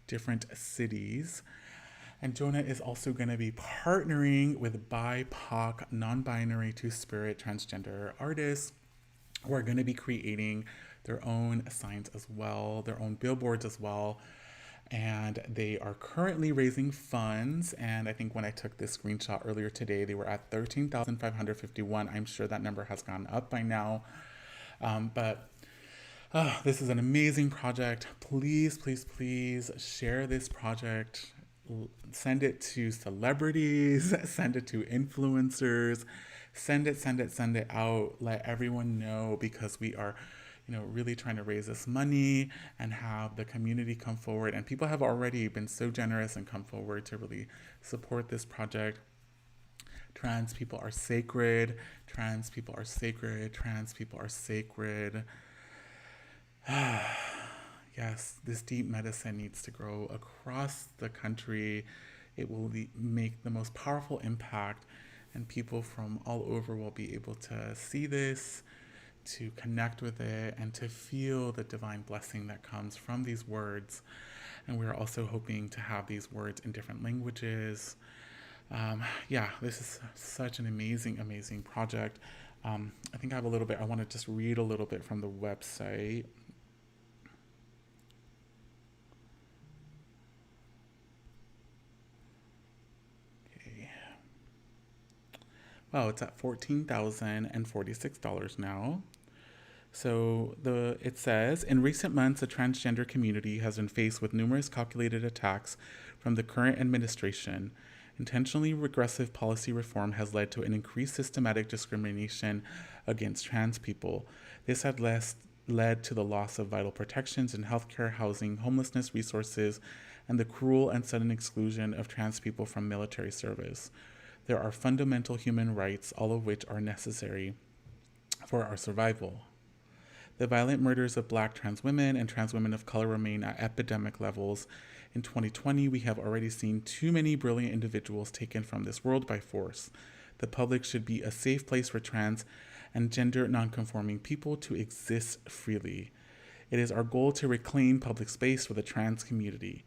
different cities. And Jonah is also going to be partnering with BIPOC, non-binary, two-spirit, transgender artists who are going to be creating their own signs as well, their own billboards as well. And they are currently raising funds. And I think when I took this screenshot earlier today, they were at 13,551. I'm sure that number has gone up by now. But this is an amazing project. Please, please, please share this project. Send it to celebrities, send it to influencers, send it out. Let everyone know, because we are, really trying to raise this money and have the community come forward. And people have already been so generous and come forward to really support this project. Trans people are sacred. Trans people are sacred. Trans people are sacred. Yes, this deep medicine needs to grow across the country. It will make the most powerful impact, and people from all over will be able to see this, to connect with it, and to feel the divine blessing that comes from these words. And we're also hoping to have these words in different languages. This is such an amazing, amazing project. I think I have a little bit, I want to just read a little bit from the website. Wow, it's at $14,046 now. So it says, in recent months, the transgender community has been faced with numerous calculated attacks from the current administration. Intentionally regressive policy reform has led to an increased systematic discrimination against trans people. This had led to the loss of vital protections in healthcare, housing, homelessness, resources, and the cruel and sudden exclusion of trans people from military service. There are fundamental human rights, all of which are necessary for our survival. The violent murders of Black trans women and trans women of color remain at epidemic levels. In 2020, we have already seen too many brilliant individuals taken from this world by force. The public should be a safe place for trans and gender nonconforming people to exist freely. It is our goal to reclaim public space for the trans community.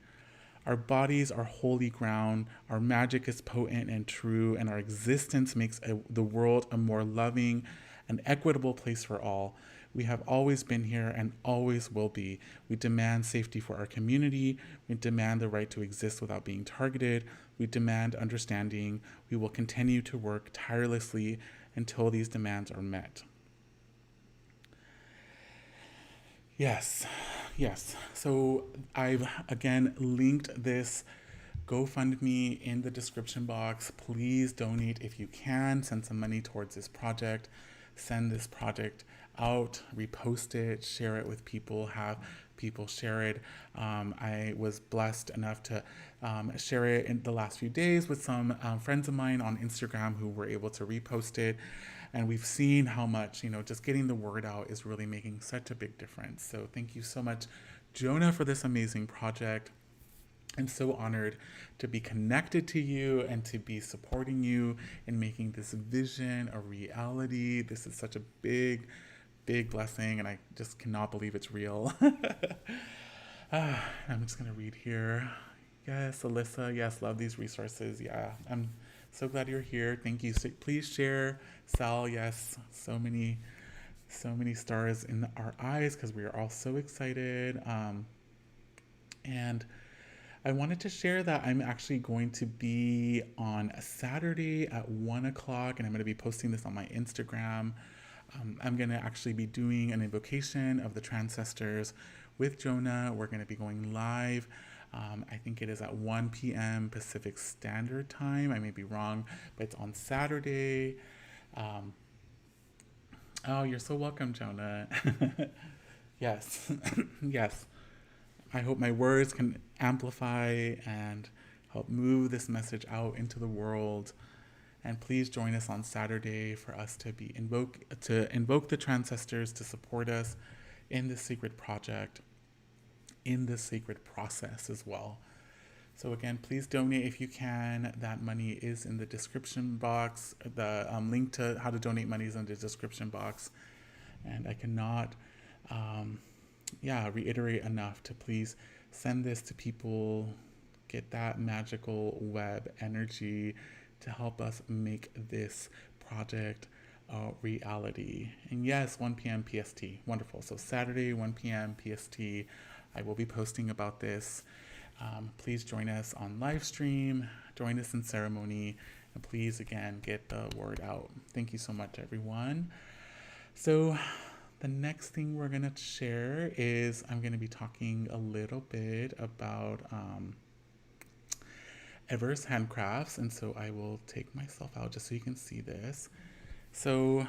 Our bodies are holy ground, our magic is potent and true, and our existence makes the world a more loving and equitable place for all. We have always been here and always will be. We demand safety for our community. We demand the right to exist without being targeted. We demand understanding. We will continue to work tirelessly until these demands are met. Yes. So I've, again, linked this GoFundMe in the description box. Please donate if you can. Send some money towards this project. send this project out, repost it, share it with people, have people share it. I was blessed enough to share it in the last few days with some friends of mine on Instagram who were able to repost it. And we've seen how much, just getting the word out is really making such a big difference. So thank you so much, Jonah, for this amazing project. I'm so honored to be connected to you and to be supporting you in making this vision a reality. This is such a big, big blessing, and I just cannot believe it's real. I'm just going to read here. Yes, Alyssa, yes, love these resources. Yeah, I'm so glad you're here. Thank you. So please share. Sal, yes, so many stars in our eyes because we are all so excited. And I wanted to share that I'm actually going to be on a Saturday at 1 o'clock, and I'm going to be posting this on my Instagram. I'm going to actually be doing an invocation of the Transcestors with Jonah. We're going to be going live. I think it is at 1 p.m. Pacific Standard Time. I may be wrong, but it's on Saturday. Oh, you're so welcome, Jonah. Yes, yes. I hope my words can amplify and help move this message out into the world. And please join us on Saturday for us to invoke the Transcestors to support us in this sacred project, in this sacred process as well. So again, please donate if you can. That money is in the description box. The link to how to donate money is in the description box. And I cannot reiterate enough to please send this to people, get that magical web energy to help us make this project a reality. And yes, 1 p.m. PST. Wonderful. So Saturday, 1 p.m. PST, I will be posting about this. Please join us on live stream, join us in ceremony, and please, again, get the word out. Thank you so much, everyone. So the next thing we're going to share is I'm going to be talking a little bit about Ever's handcrafts, and so I will take myself out just so you can see this. So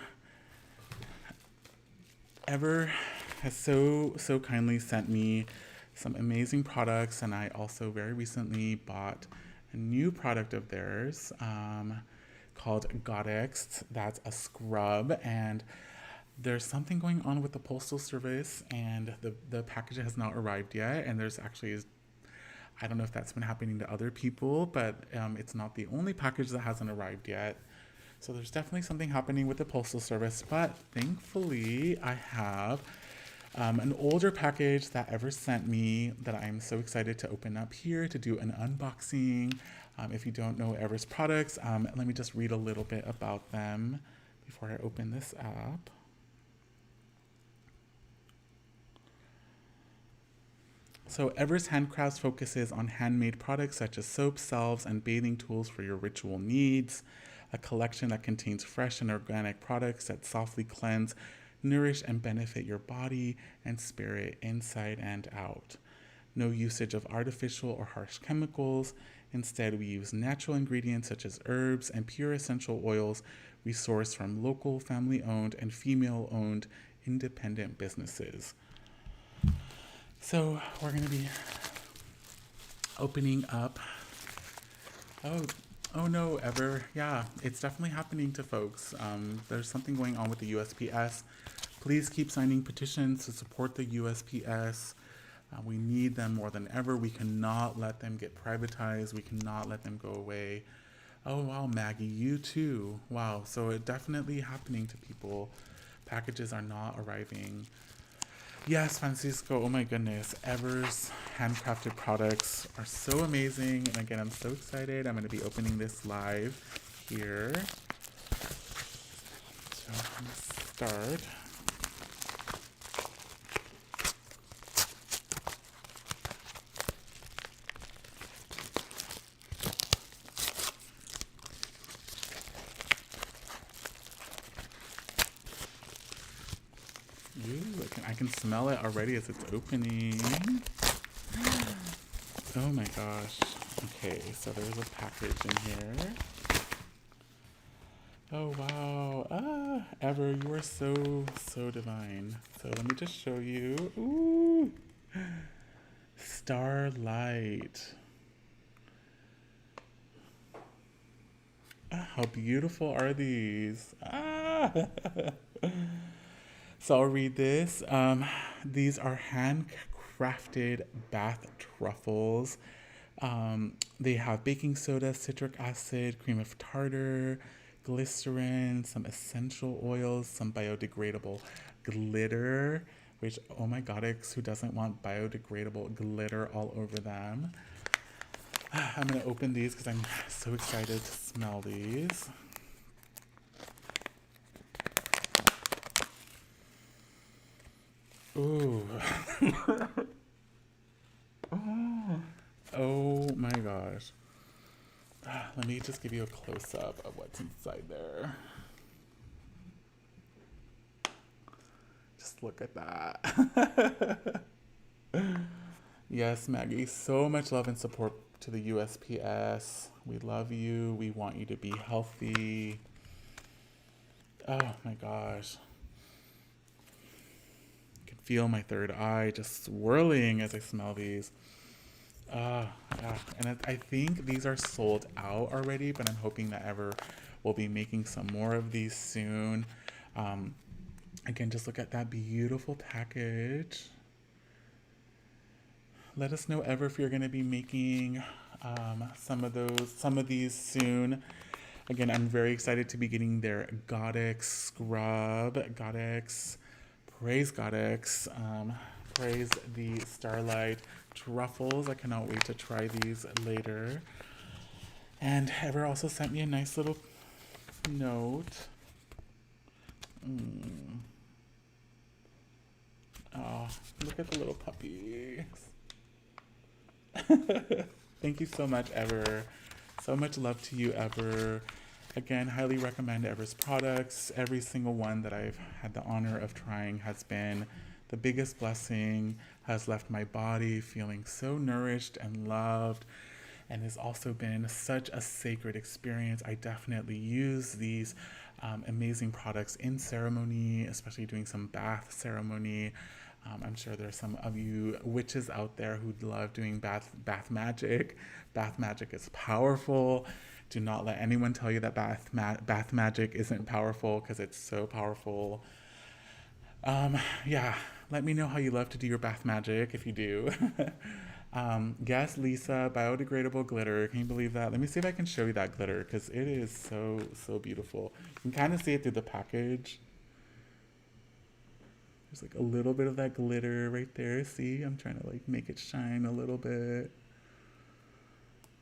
Ever has so kindly sent me some amazing products, and I also very recently bought a new product of theirs called Godex. That's a scrub, and there's something going on with the Postal Service, and the package has not arrived yet, and there's actually, I don't know if that's been happening to other people, but it's not the only package that hasn't arrived yet. So there's definitely something happening with the Postal Service, but thankfully I have an older package that Ever sent me that I'm so excited to open up here to do an unboxing. If you don't know Ever's products, let me just read a little bit about them before I open this up. So Ever's Handcrafts focuses on handmade products such as soap, salves, and bathing tools for your ritual needs. A collection that contains fresh and organic products that softly cleanse, nourish, and benefit your body and spirit inside and out. No usage of artificial or harsh chemicals. Instead, we use natural ingredients such as herbs and pure essential oils we source from local, family-owned, and female-owned independent businesses. So we're going to be opening up. Oh no, Ever. Yeah, it's definitely happening to folks. There's something going on with the USPS. Please keep signing petitions to support the USPS. We need them more than ever. We cannot let them get privatized. We cannot let them go away. Oh wow, Maggie, you too. Wow, so it's definitely happening to people. Packages are not arriving. Yes, Francisco, oh my goodness. Ever's handcrafted products are so amazing. And again, I'm so excited. I'm going to be opening this live here. So I'm going to start. I can smell it already as it's opening. Oh my gosh. Okay, so there's a package in here. Oh, wow. Ever, you are so, so divine. So let me just show you. Ooh. Starlight. How beautiful are these? So I'll read this. These are handcrafted bath truffles. They have baking soda, citric acid, cream of tartar, glycerin, some essential oils, some biodegradable glitter, which, oh my god, who doesn't want biodegradable glitter all over them? I'm going to open these because I'm so excited to smell these. Ooh. Oh my gosh. Let me just give you a close-up of what's inside there. Just look at that. Yes, Maggie, so much love and support to the USPS. We love you. We want you to be healthy. Oh my gosh. I can feel my third eye just swirling as I smell these. Yeah. And I think these are sold out already, but I'm hoping that Ever will be making some more of these soon. Again, just look at that beautiful package. Let us know, Ever, if you're going to be making some of these soon. Again, I'm very excited to be getting their Goddess scrub. Goddess, praise Goddess. Praise the Starlight Truffles. I cannot wait to try these later. And Ever also sent me a nice little note. Oh, look at the little puppies. Thank you so much, Ever. So much love to you, Ever. Again, highly recommend Ever's products. Every single one that I've had the honor of trying has been the biggest blessing, has left my body feeling so nourished and loved, and has also been such a sacred experience. I definitely use these amazing products in ceremony, especially doing some bath ceremony. I'm sure there's some of you witches out there who love doing bath magic. Bath magic is powerful. Do not let anyone tell you that bath magic isn't powerful, because it's so powerful. Yeah, let me know how you love to do your bath magic if you do. Yes, Lisa, biodegradable glitter. Can you believe that? Let me see if I can show you that glitter, because it is so, so beautiful. You can kind of see it through the package. There's like a little bit of that glitter right there. See, I'm trying to like make it shine a little bit.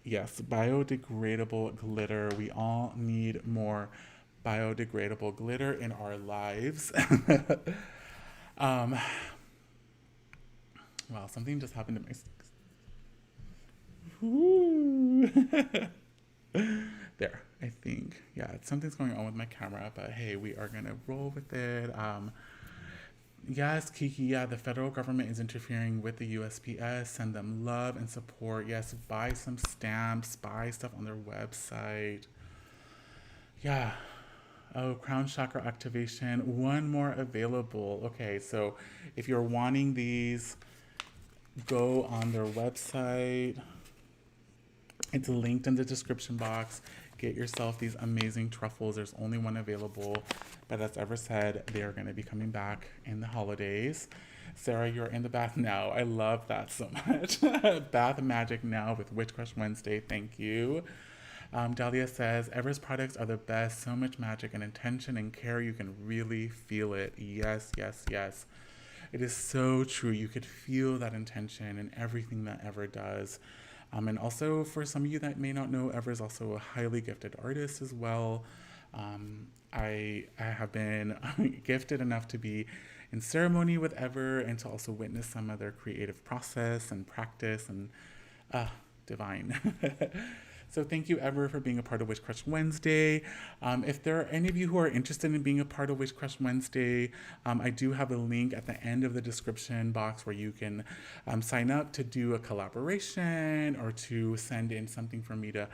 Yes, biodegradable glitter. We all need more biodegradable glitter in our lives. Wow, something just happened to my... There, I think. Yeah, something's going on with my camera, but hey, we are going to roll with it. Yes, Kiki, yeah, the federal government is interfering with the USPS. Send them love and support. Yes, buy some stamps, buy stuff on their website. Yeah. Oh, crown chakra activation. One more available. Okay, so if you're wanting these, go on their website. It's linked in the description box. Get yourself these amazing truffles. There's only one available, but as Ever said, they are going to be coming back in the holidays. Sarah, you're in the bath now. I love that so much. Bath magic now with Witchcraft Wednesday. Thank you. Dahlia says, Ever's products are the best. So much magic and intention and care. You can really feel it. Yes, yes, yes. It is so true. You could feel that intention in everything that Ever does. And also, for some of you that may not know, Ever is also a highly gifted artist as well. I have been gifted enough to be in ceremony with Ever and to also witness some of their creative process and practice, and divine. So thank you, Ever, for being a part of Witchcraft Wednesday. If there are any of you who are interested in being a part of Witchcraft Wednesday, I do have a link at the end of the description box where you can sign up to do a collaboration or to send in something for me to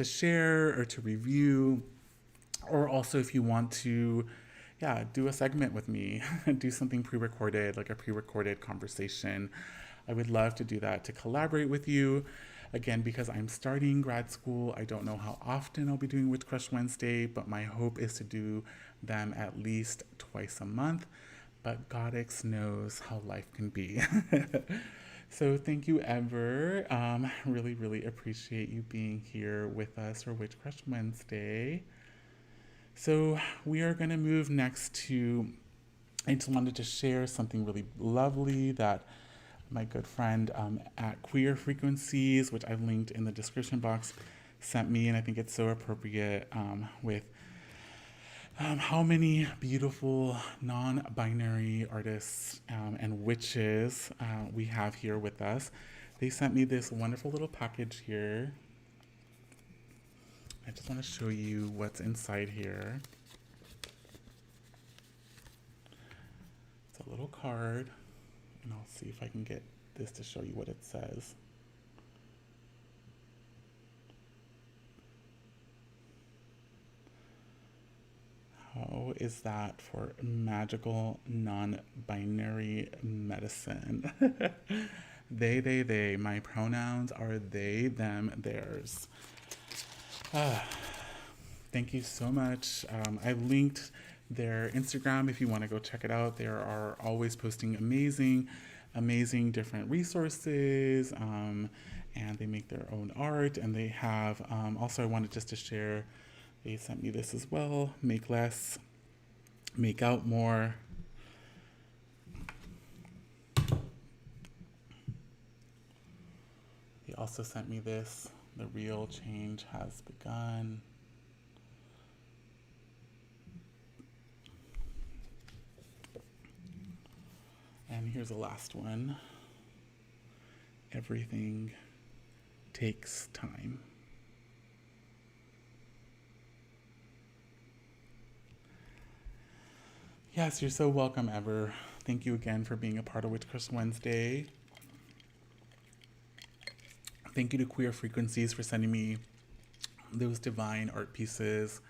share or to review. Or also if you want to, yeah, do a segment with me, do something pre-recorded, like a pre-recorded conversation. I would love to do that, to collaborate with you. Again, because I'm starting grad school, I don't know how often I'll be doing Witchcraft Wednesday, but my hope is to do them at least twice a month. But Goddess knows how life can be. So thank you, Ever. Really, really appreciate you being here with us for Witchcraft Wednesday. So we are going to move next to, I just wanted to share something really lovely that my good friend at Queer Frequencies, which I've linked in the description box, sent me, and I think it's so appropriate with how many beautiful non-binary artists and witches we have here with us. They sent me this wonderful little package here. I just want to show you what's inside here. It's a little card, and I'll see if I can get this to show you what it says. How is that for magical non-binary medicine? They. My pronouns are they, them, theirs. Thank you so much. I've linked their Instagram if you want to go check it out. They are always posting amazing different resources, and they make their own art. And they have, also I wanted just to share, they sent me this as well, make less, make out more. They also sent me this, the real change has begun. And here's the last one. Everything takes time. Yes, you're so welcome, Ever. Thank you again for being a part of Witchcraft Wednesday. Thank you to Queer Frequencies for sending me those divine art pieces.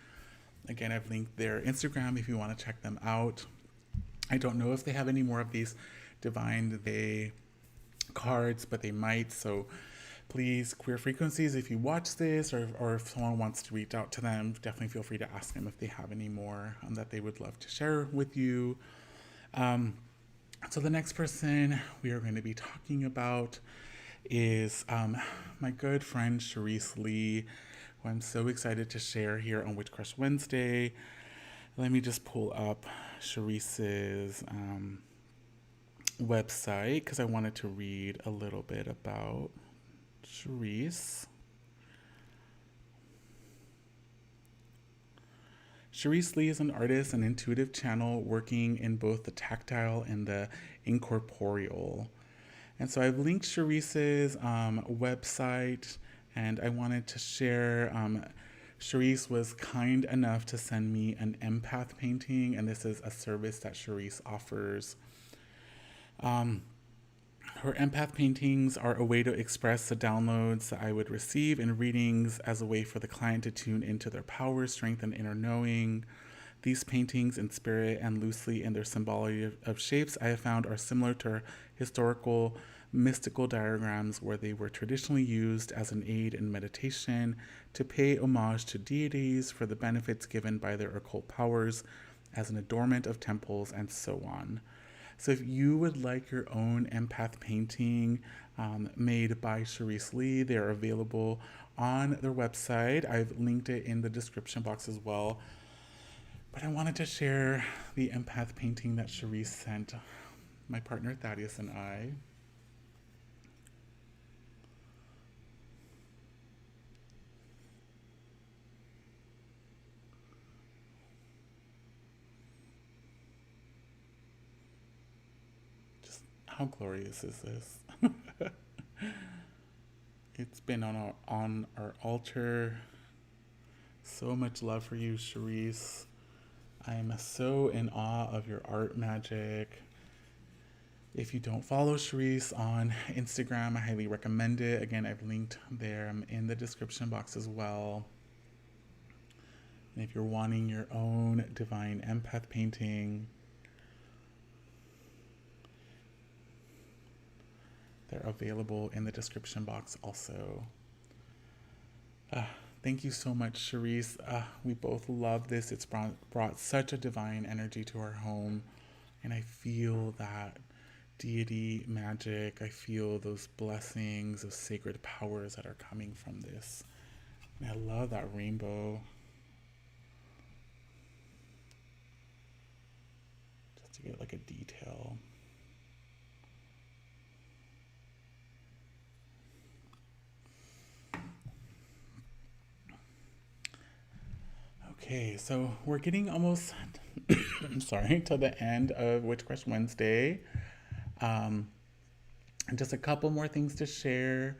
Again, I've linked their Instagram if you want to check them out. I don't know if they have any more of these divine they cards, but they might. So please, Queer Frequencies, if you watch this or if someone wants to reach out to them, definitely feel free to ask them if they have any more that they would love to share with you. So the next person we are going to be talking about is my good friend Sherise Lee, who I'm so excited to share here on Witchcraft Wednesday. Let me just pull up Sherise's website because I wanted to read a little bit about Sherise. Sherise Lee is an artist and intuitive channel working in both the tactile and the incorporeal. And so I've linked Sherise's website, and I wanted to share. Sherise was kind enough to send me an empath painting, and this is a service that Sherise offers. Her empath paintings are a way to express the downloads that I would receive in readings as a way for the client to tune into their power, strength, and inner knowing. These paintings in spirit and loosely in their symbology of shapes I have found are similar to historical mystical diagrams where they were traditionally used as an aid in meditation to pay homage to deities for the benefits given by their occult powers as an adornment of temples and so on. So if you would like your own empath painting made by Sherise Lee, they are available on their website. I've linked it in the description box as well. But I wanted to share the empath painting that Sherise sent my partner Thaddeus and I. Just how glorious is this? It's been on our altar. So much love for you, Sherise. I am so in awe of your art magic. If you don't follow Sherise on Instagram, I highly recommend it. Again, I've linked there in the description box as well. And if you're wanting your own divine empath painting, they're available in the description box also. Thank you so much, Sherise. We both love this. It's brought such a divine energy to our home. And I feel that deity magic. I feel those blessings of sacred powers that are coming from this. And I love that rainbow. Just to get like a detail. Okay, so we're getting almost, to the end of Witchcraft Wednesday. Just a couple more things to share.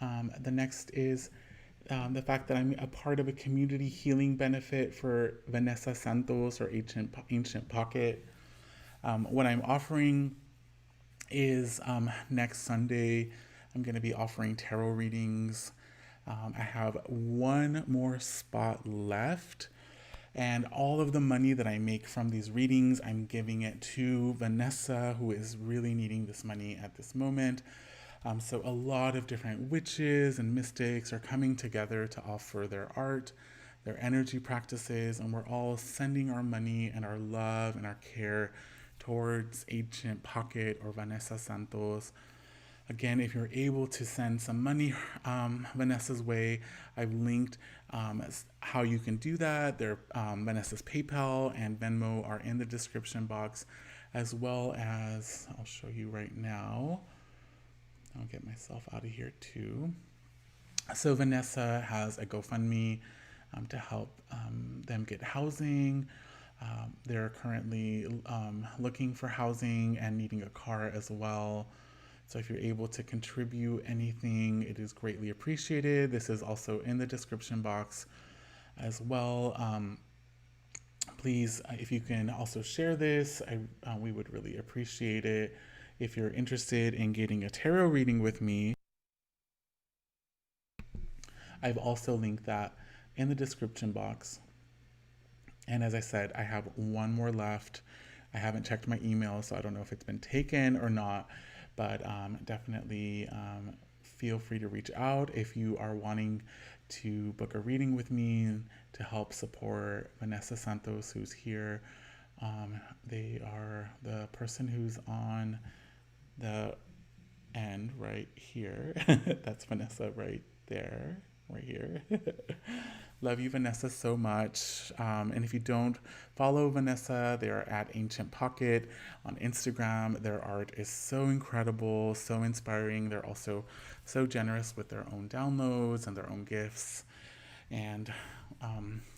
The next is the fact that I'm a part of a community healing benefit for Vanessa Santos, or Ancient Pocket. What I'm offering is next Sunday, I'm going to be offering tarot readings. I have one more spot left. And all of the money that I make from these readings, I'm giving it to Vanessa, who is really needing this money at this moment. So a lot of different witches and mystics are coming together to offer their art, their energy practices, and we're all sending our money and our love and our care towards Ancient Pocket or Vanessa Santos. Again, if you're able to send some money Vanessa's way, I've linked how you can do that. Vanessa's PayPal and Venmo are in the description box, as well as, I'll show you right now. I'll get myself out of here too. So Vanessa has a GoFundMe to help them get housing. They're currently looking for housing and needing a car as well. So if you're able to contribute anything, it is greatly appreciated. This is also in the description box as well. Please, if you can also share this, we would really appreciate it. If you're interested in getting a tarot reading with me, I've also linked that in the description box. And as I said, I have one more left. I haven't checked my email, so I don't know if it's been taken or not. But definitely feel free to reach out if you are wanting to book a reading with me to help support Vanessa Santos, who's here. They are the person who's on the end right here. That's Vanessa right there, right here. Love you, Vanessa, so much. And if you don't follow Vanessa, they are at Ancient Pocket on Instagram. Their art is so incredible, so inspiring. They're also so generous with their own downloads and their own gifts. And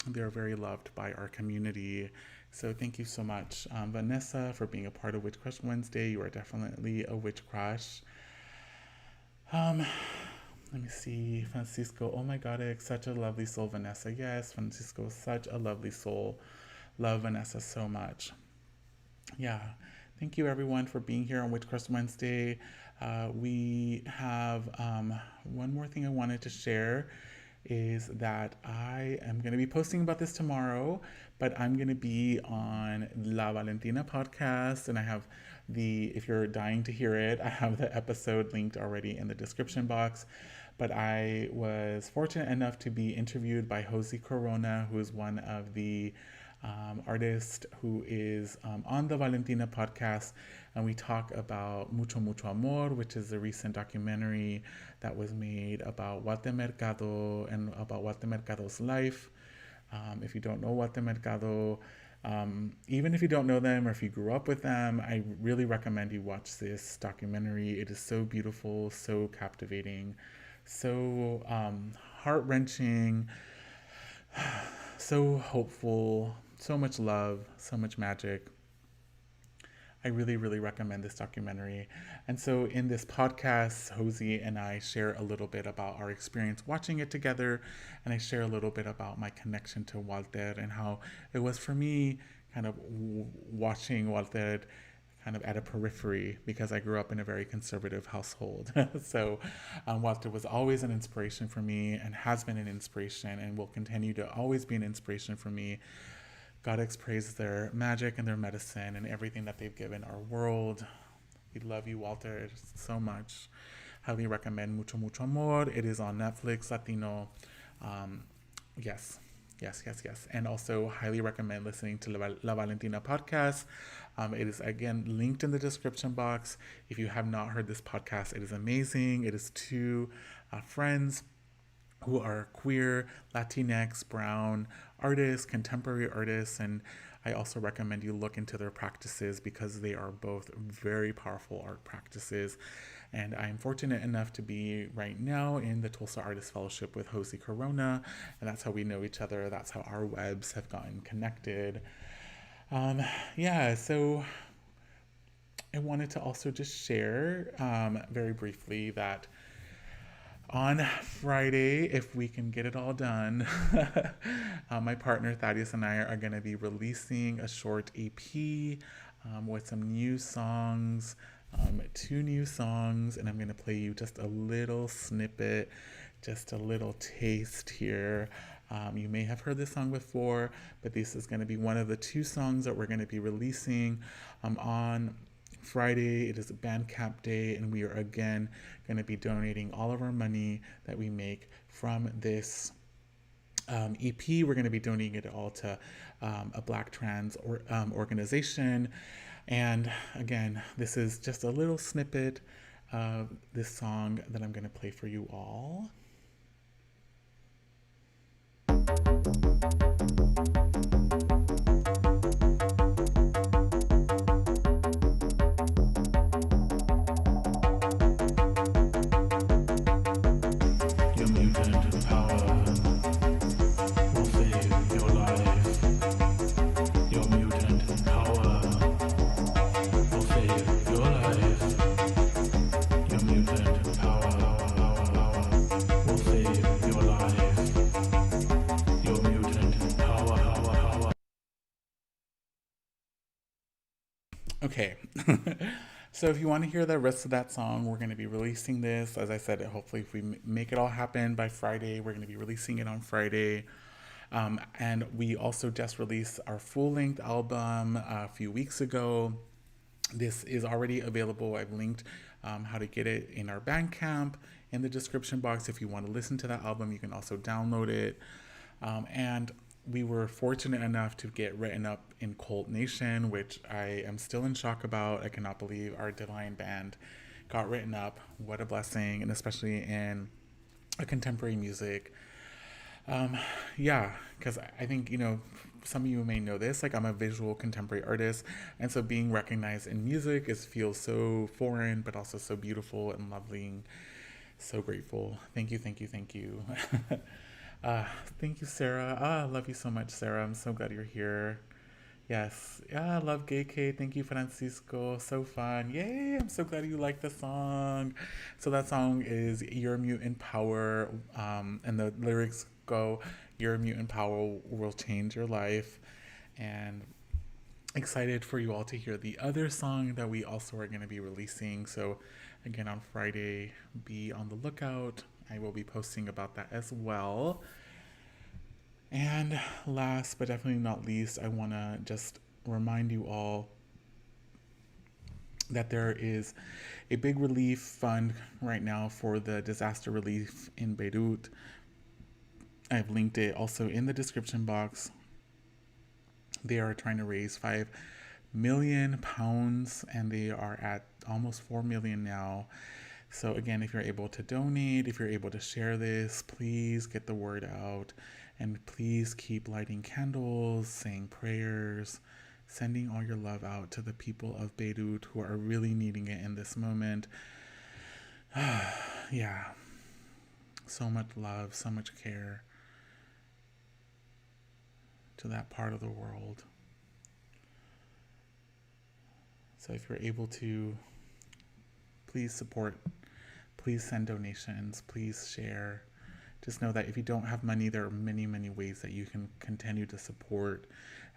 they're very loved by our community. So thank you so much, Vanessa, for being a part of Witchcraft Wednesday. You are definitely a witch crush. Let me see, Francisco, oh my God, such a lovely soul, Vanessa. Yes, Francisco, such a lovely soul. Love Vanessa so much. Yeah, thank you everyone for being here on Witchcraft Wednesday. We have one more thing I wanted to share is that I am going to be posting about this tomorrow, but I'm going to be on La Valentina Podcast, and I have if you're dying to hear it, I have the episode linked already in the description box. But I was fortunate enough to be interviewed by Josie Corona, who is one of the artists who is on the Valentina Podcast. And we talk about Mucho Mucho Amor, which is a recent documentary that was made about Walter Mercado and about Walter Mercado's life. If you don't know Walter Mercado, even if you don't know them or if you grew up with them, I really recommend you watch this documentary. It is so beautiful, so captivating, so heart-wrenching, so hopeful, so much love, so much magic. I really, really recommend this documentary. And so in this podcast, Josie and I share a little bit about our experience watching it together, and I share a little bit about my connection to Walter and how it was for me kind of watching Walter kind of at a periphery because I grew up in a very conservative household. So Walter was always an inspiration for me and has been an inspiration and will continue to always be an inspiration for me. Goddess praise their magic and their medicine and everything that they've given our world. We love you, Walter, so much. Highly recommend Mucho Mucho Amor. It is on Netflix, Latino. Yes. And also highly recommend listening to La Valentina Podcast. It is, again, linked in the description box. If you have not heard this podcast, it is amazing. It is two friends who are queer, Latinx, brown artists, contemporary artists, and I also recommend you look into their practices because they are both very powerful art practices. And I'm fortunate enough to be right now in the Tulsa Artist Fellowship with Josie Corona, and that's how we know each other. That's how our webs have gotten connected. So I wanted to also just share very briefly that on Friday, if we can get it all done, my partner Thaddeus and I are going to be releasing a short EP with some new songs, 2 new songs, and I'm going to play you just a little snippet, just a little taste here. You may have heard this song before, but this is going to be one of the 2 songs that we're going to be releasing on Friday. It is a Bandcamp day, and we are again going to be donating all of our money that we make from this EP. We're going to be donating it all to a Black trans organization. And again, this is just a little snippet of this song that I'm going to play for you all. Okay, so if you want to hear the rest of that song, we're going to be releasing this. As I said, hopefully if we make it all happen by Friday, we're going to be releasing it on Friday. And we also just released our full-length album a few weeks ago. This is already available. I've linked how to get it in our Bandcamp in the description box. If you want to listen to that album, you can also download it. And we were fortunate enough to get written up in Cult Nation, which I am still in shock about. I cannot believe our divine band got written up. What a blessing, and especially in a contemporary music. Because I think, some of you may know this, like I'm a visual contemporary artist, and so being recognized in music feels so foreign, but also so beautiful and lovely, and so grateful. Thank you. Thank you, Sarah. I love you so much, Sarah. I'm so glad you're here. Yes. I love Gay K. Thank you, Francisco. So fun. Yay. I'm so glad you like the song. So that song is Your Mutant Power. And the lyrics go, Your mutant power will change your life. And excited for you all to hear the other song that we also are going to be releasing. So again, on Friday, be on the lookout. I will be posting about that as well. And last but definitely not least, I want to just remind you all that there is a big relief fund right now for the disaster relief in Beirut. I've linked it also in the description box. They are trying to raise £5 million, and they are at almost 4 million now. So again, if you're able to donate, if you're able to share this, please get the word out, and please keep lighting candles, saying prayers, sending all your love out to the people of Beirut who are really needing it in this moment. Yeah, so much love, so much care to that part of the world. So if you're able to, please support, please send donations, please share, just know that if you don't have money, there are many, many ways that you can continue to support.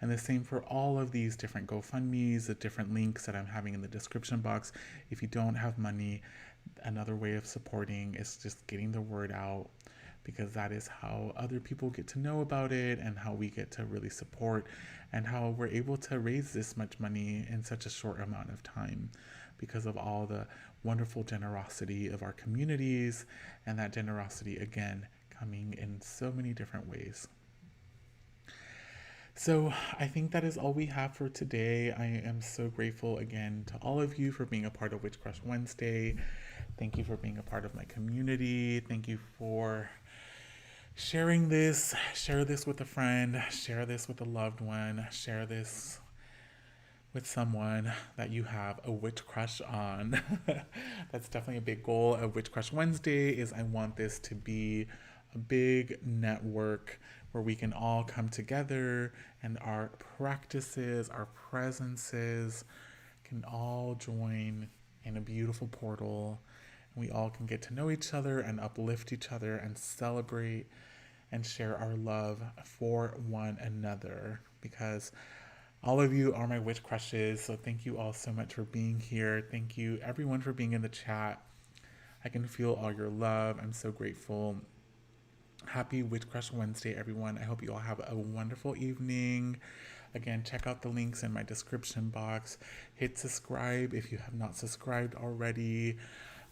And the same for all of these different GoFundMes, the different links that I'm having in the description box. If you don't have money, another way of supporting is just getting the word out, because that is how other people get to know about it and how we get to really support and how we're able to raise this much money in such a short amount of time, because of all the wonderful generosity of our communities, and that generosity, again, coming in so many different ways. So I think that is all we have for today. I am so grateful again to all of you for being a part of Witch Crush Wednesday. Thank you for being a part of my community. Thank you for sharing this. Share this with a friend. Share this with a loved one. Share this with someone that you have a witch crush on. That's definitely a big goal of Witch Crush Wednesday. Is I want this to be a big network where we can all come together and our practices, our presences can all join in a beautiful portal, and we all can get to know each other and uplift each other and celebrate and share our love for one another, because all of you are my witch crushes. So thank you all so much for being here. Thank you everyone for being in the chat. I can feel all your love. I'm so grateful. Happy Witch Crush Wednesday, everyone. I hope you all have a wonderful evening. Again, check out the links in my description box. Hit subscribe if you have not subscribed already.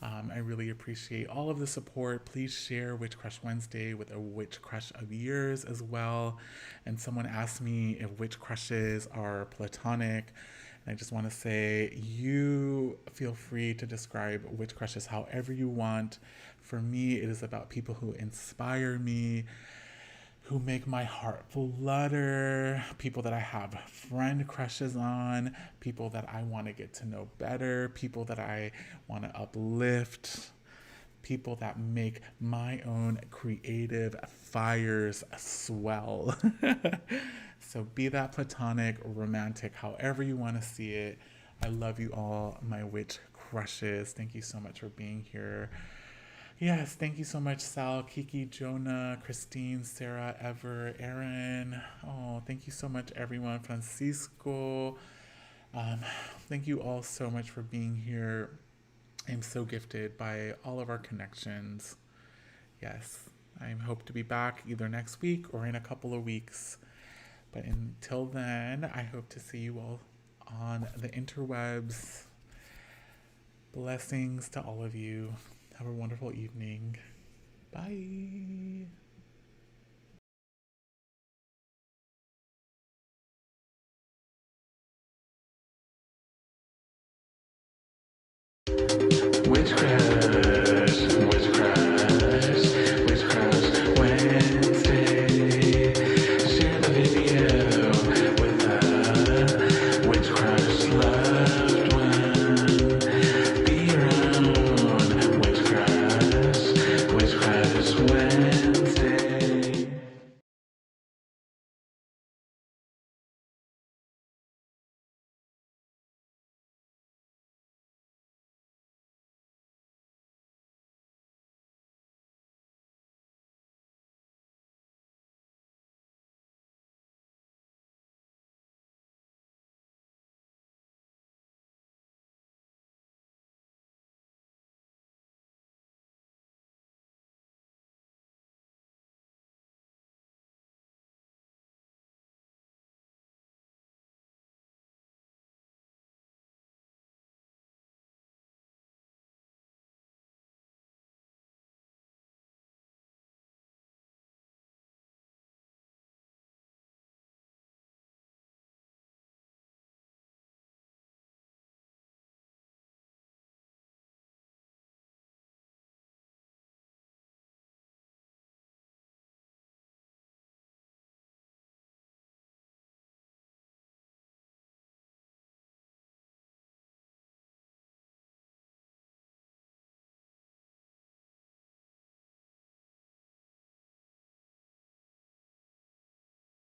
I really appreciate all of the support. Please share Witch Crush Wednesday with a witch crush of yours as well. And someone asked me if witch crushes are platonic. And I just want to say, you feel free to describe witch crushes however you want. For me, it is about people who inspire me, who make my heart flutter, people that I have friend crushes on, people that I want to get to know better, people that I want to uplift, people that make my own creative fires swell. So be that platonic, romantic, however you want to see it. I love you all, my witch crushes. Thank you so much for being here. Yes, thank you so much, Sal, Kiki, Jonah, Christine, Sarah, Ever, Aaron. Oh, thank you so much, everyone. Francisco. Thank you all so much for being here. I'm so gifted by all of our connections. Yes, I hope to be back either next week or in a couple of weeks. But until then, I hope to see you all on the interwebs. Blessings to all of you. Have a wonderful evening. Bye.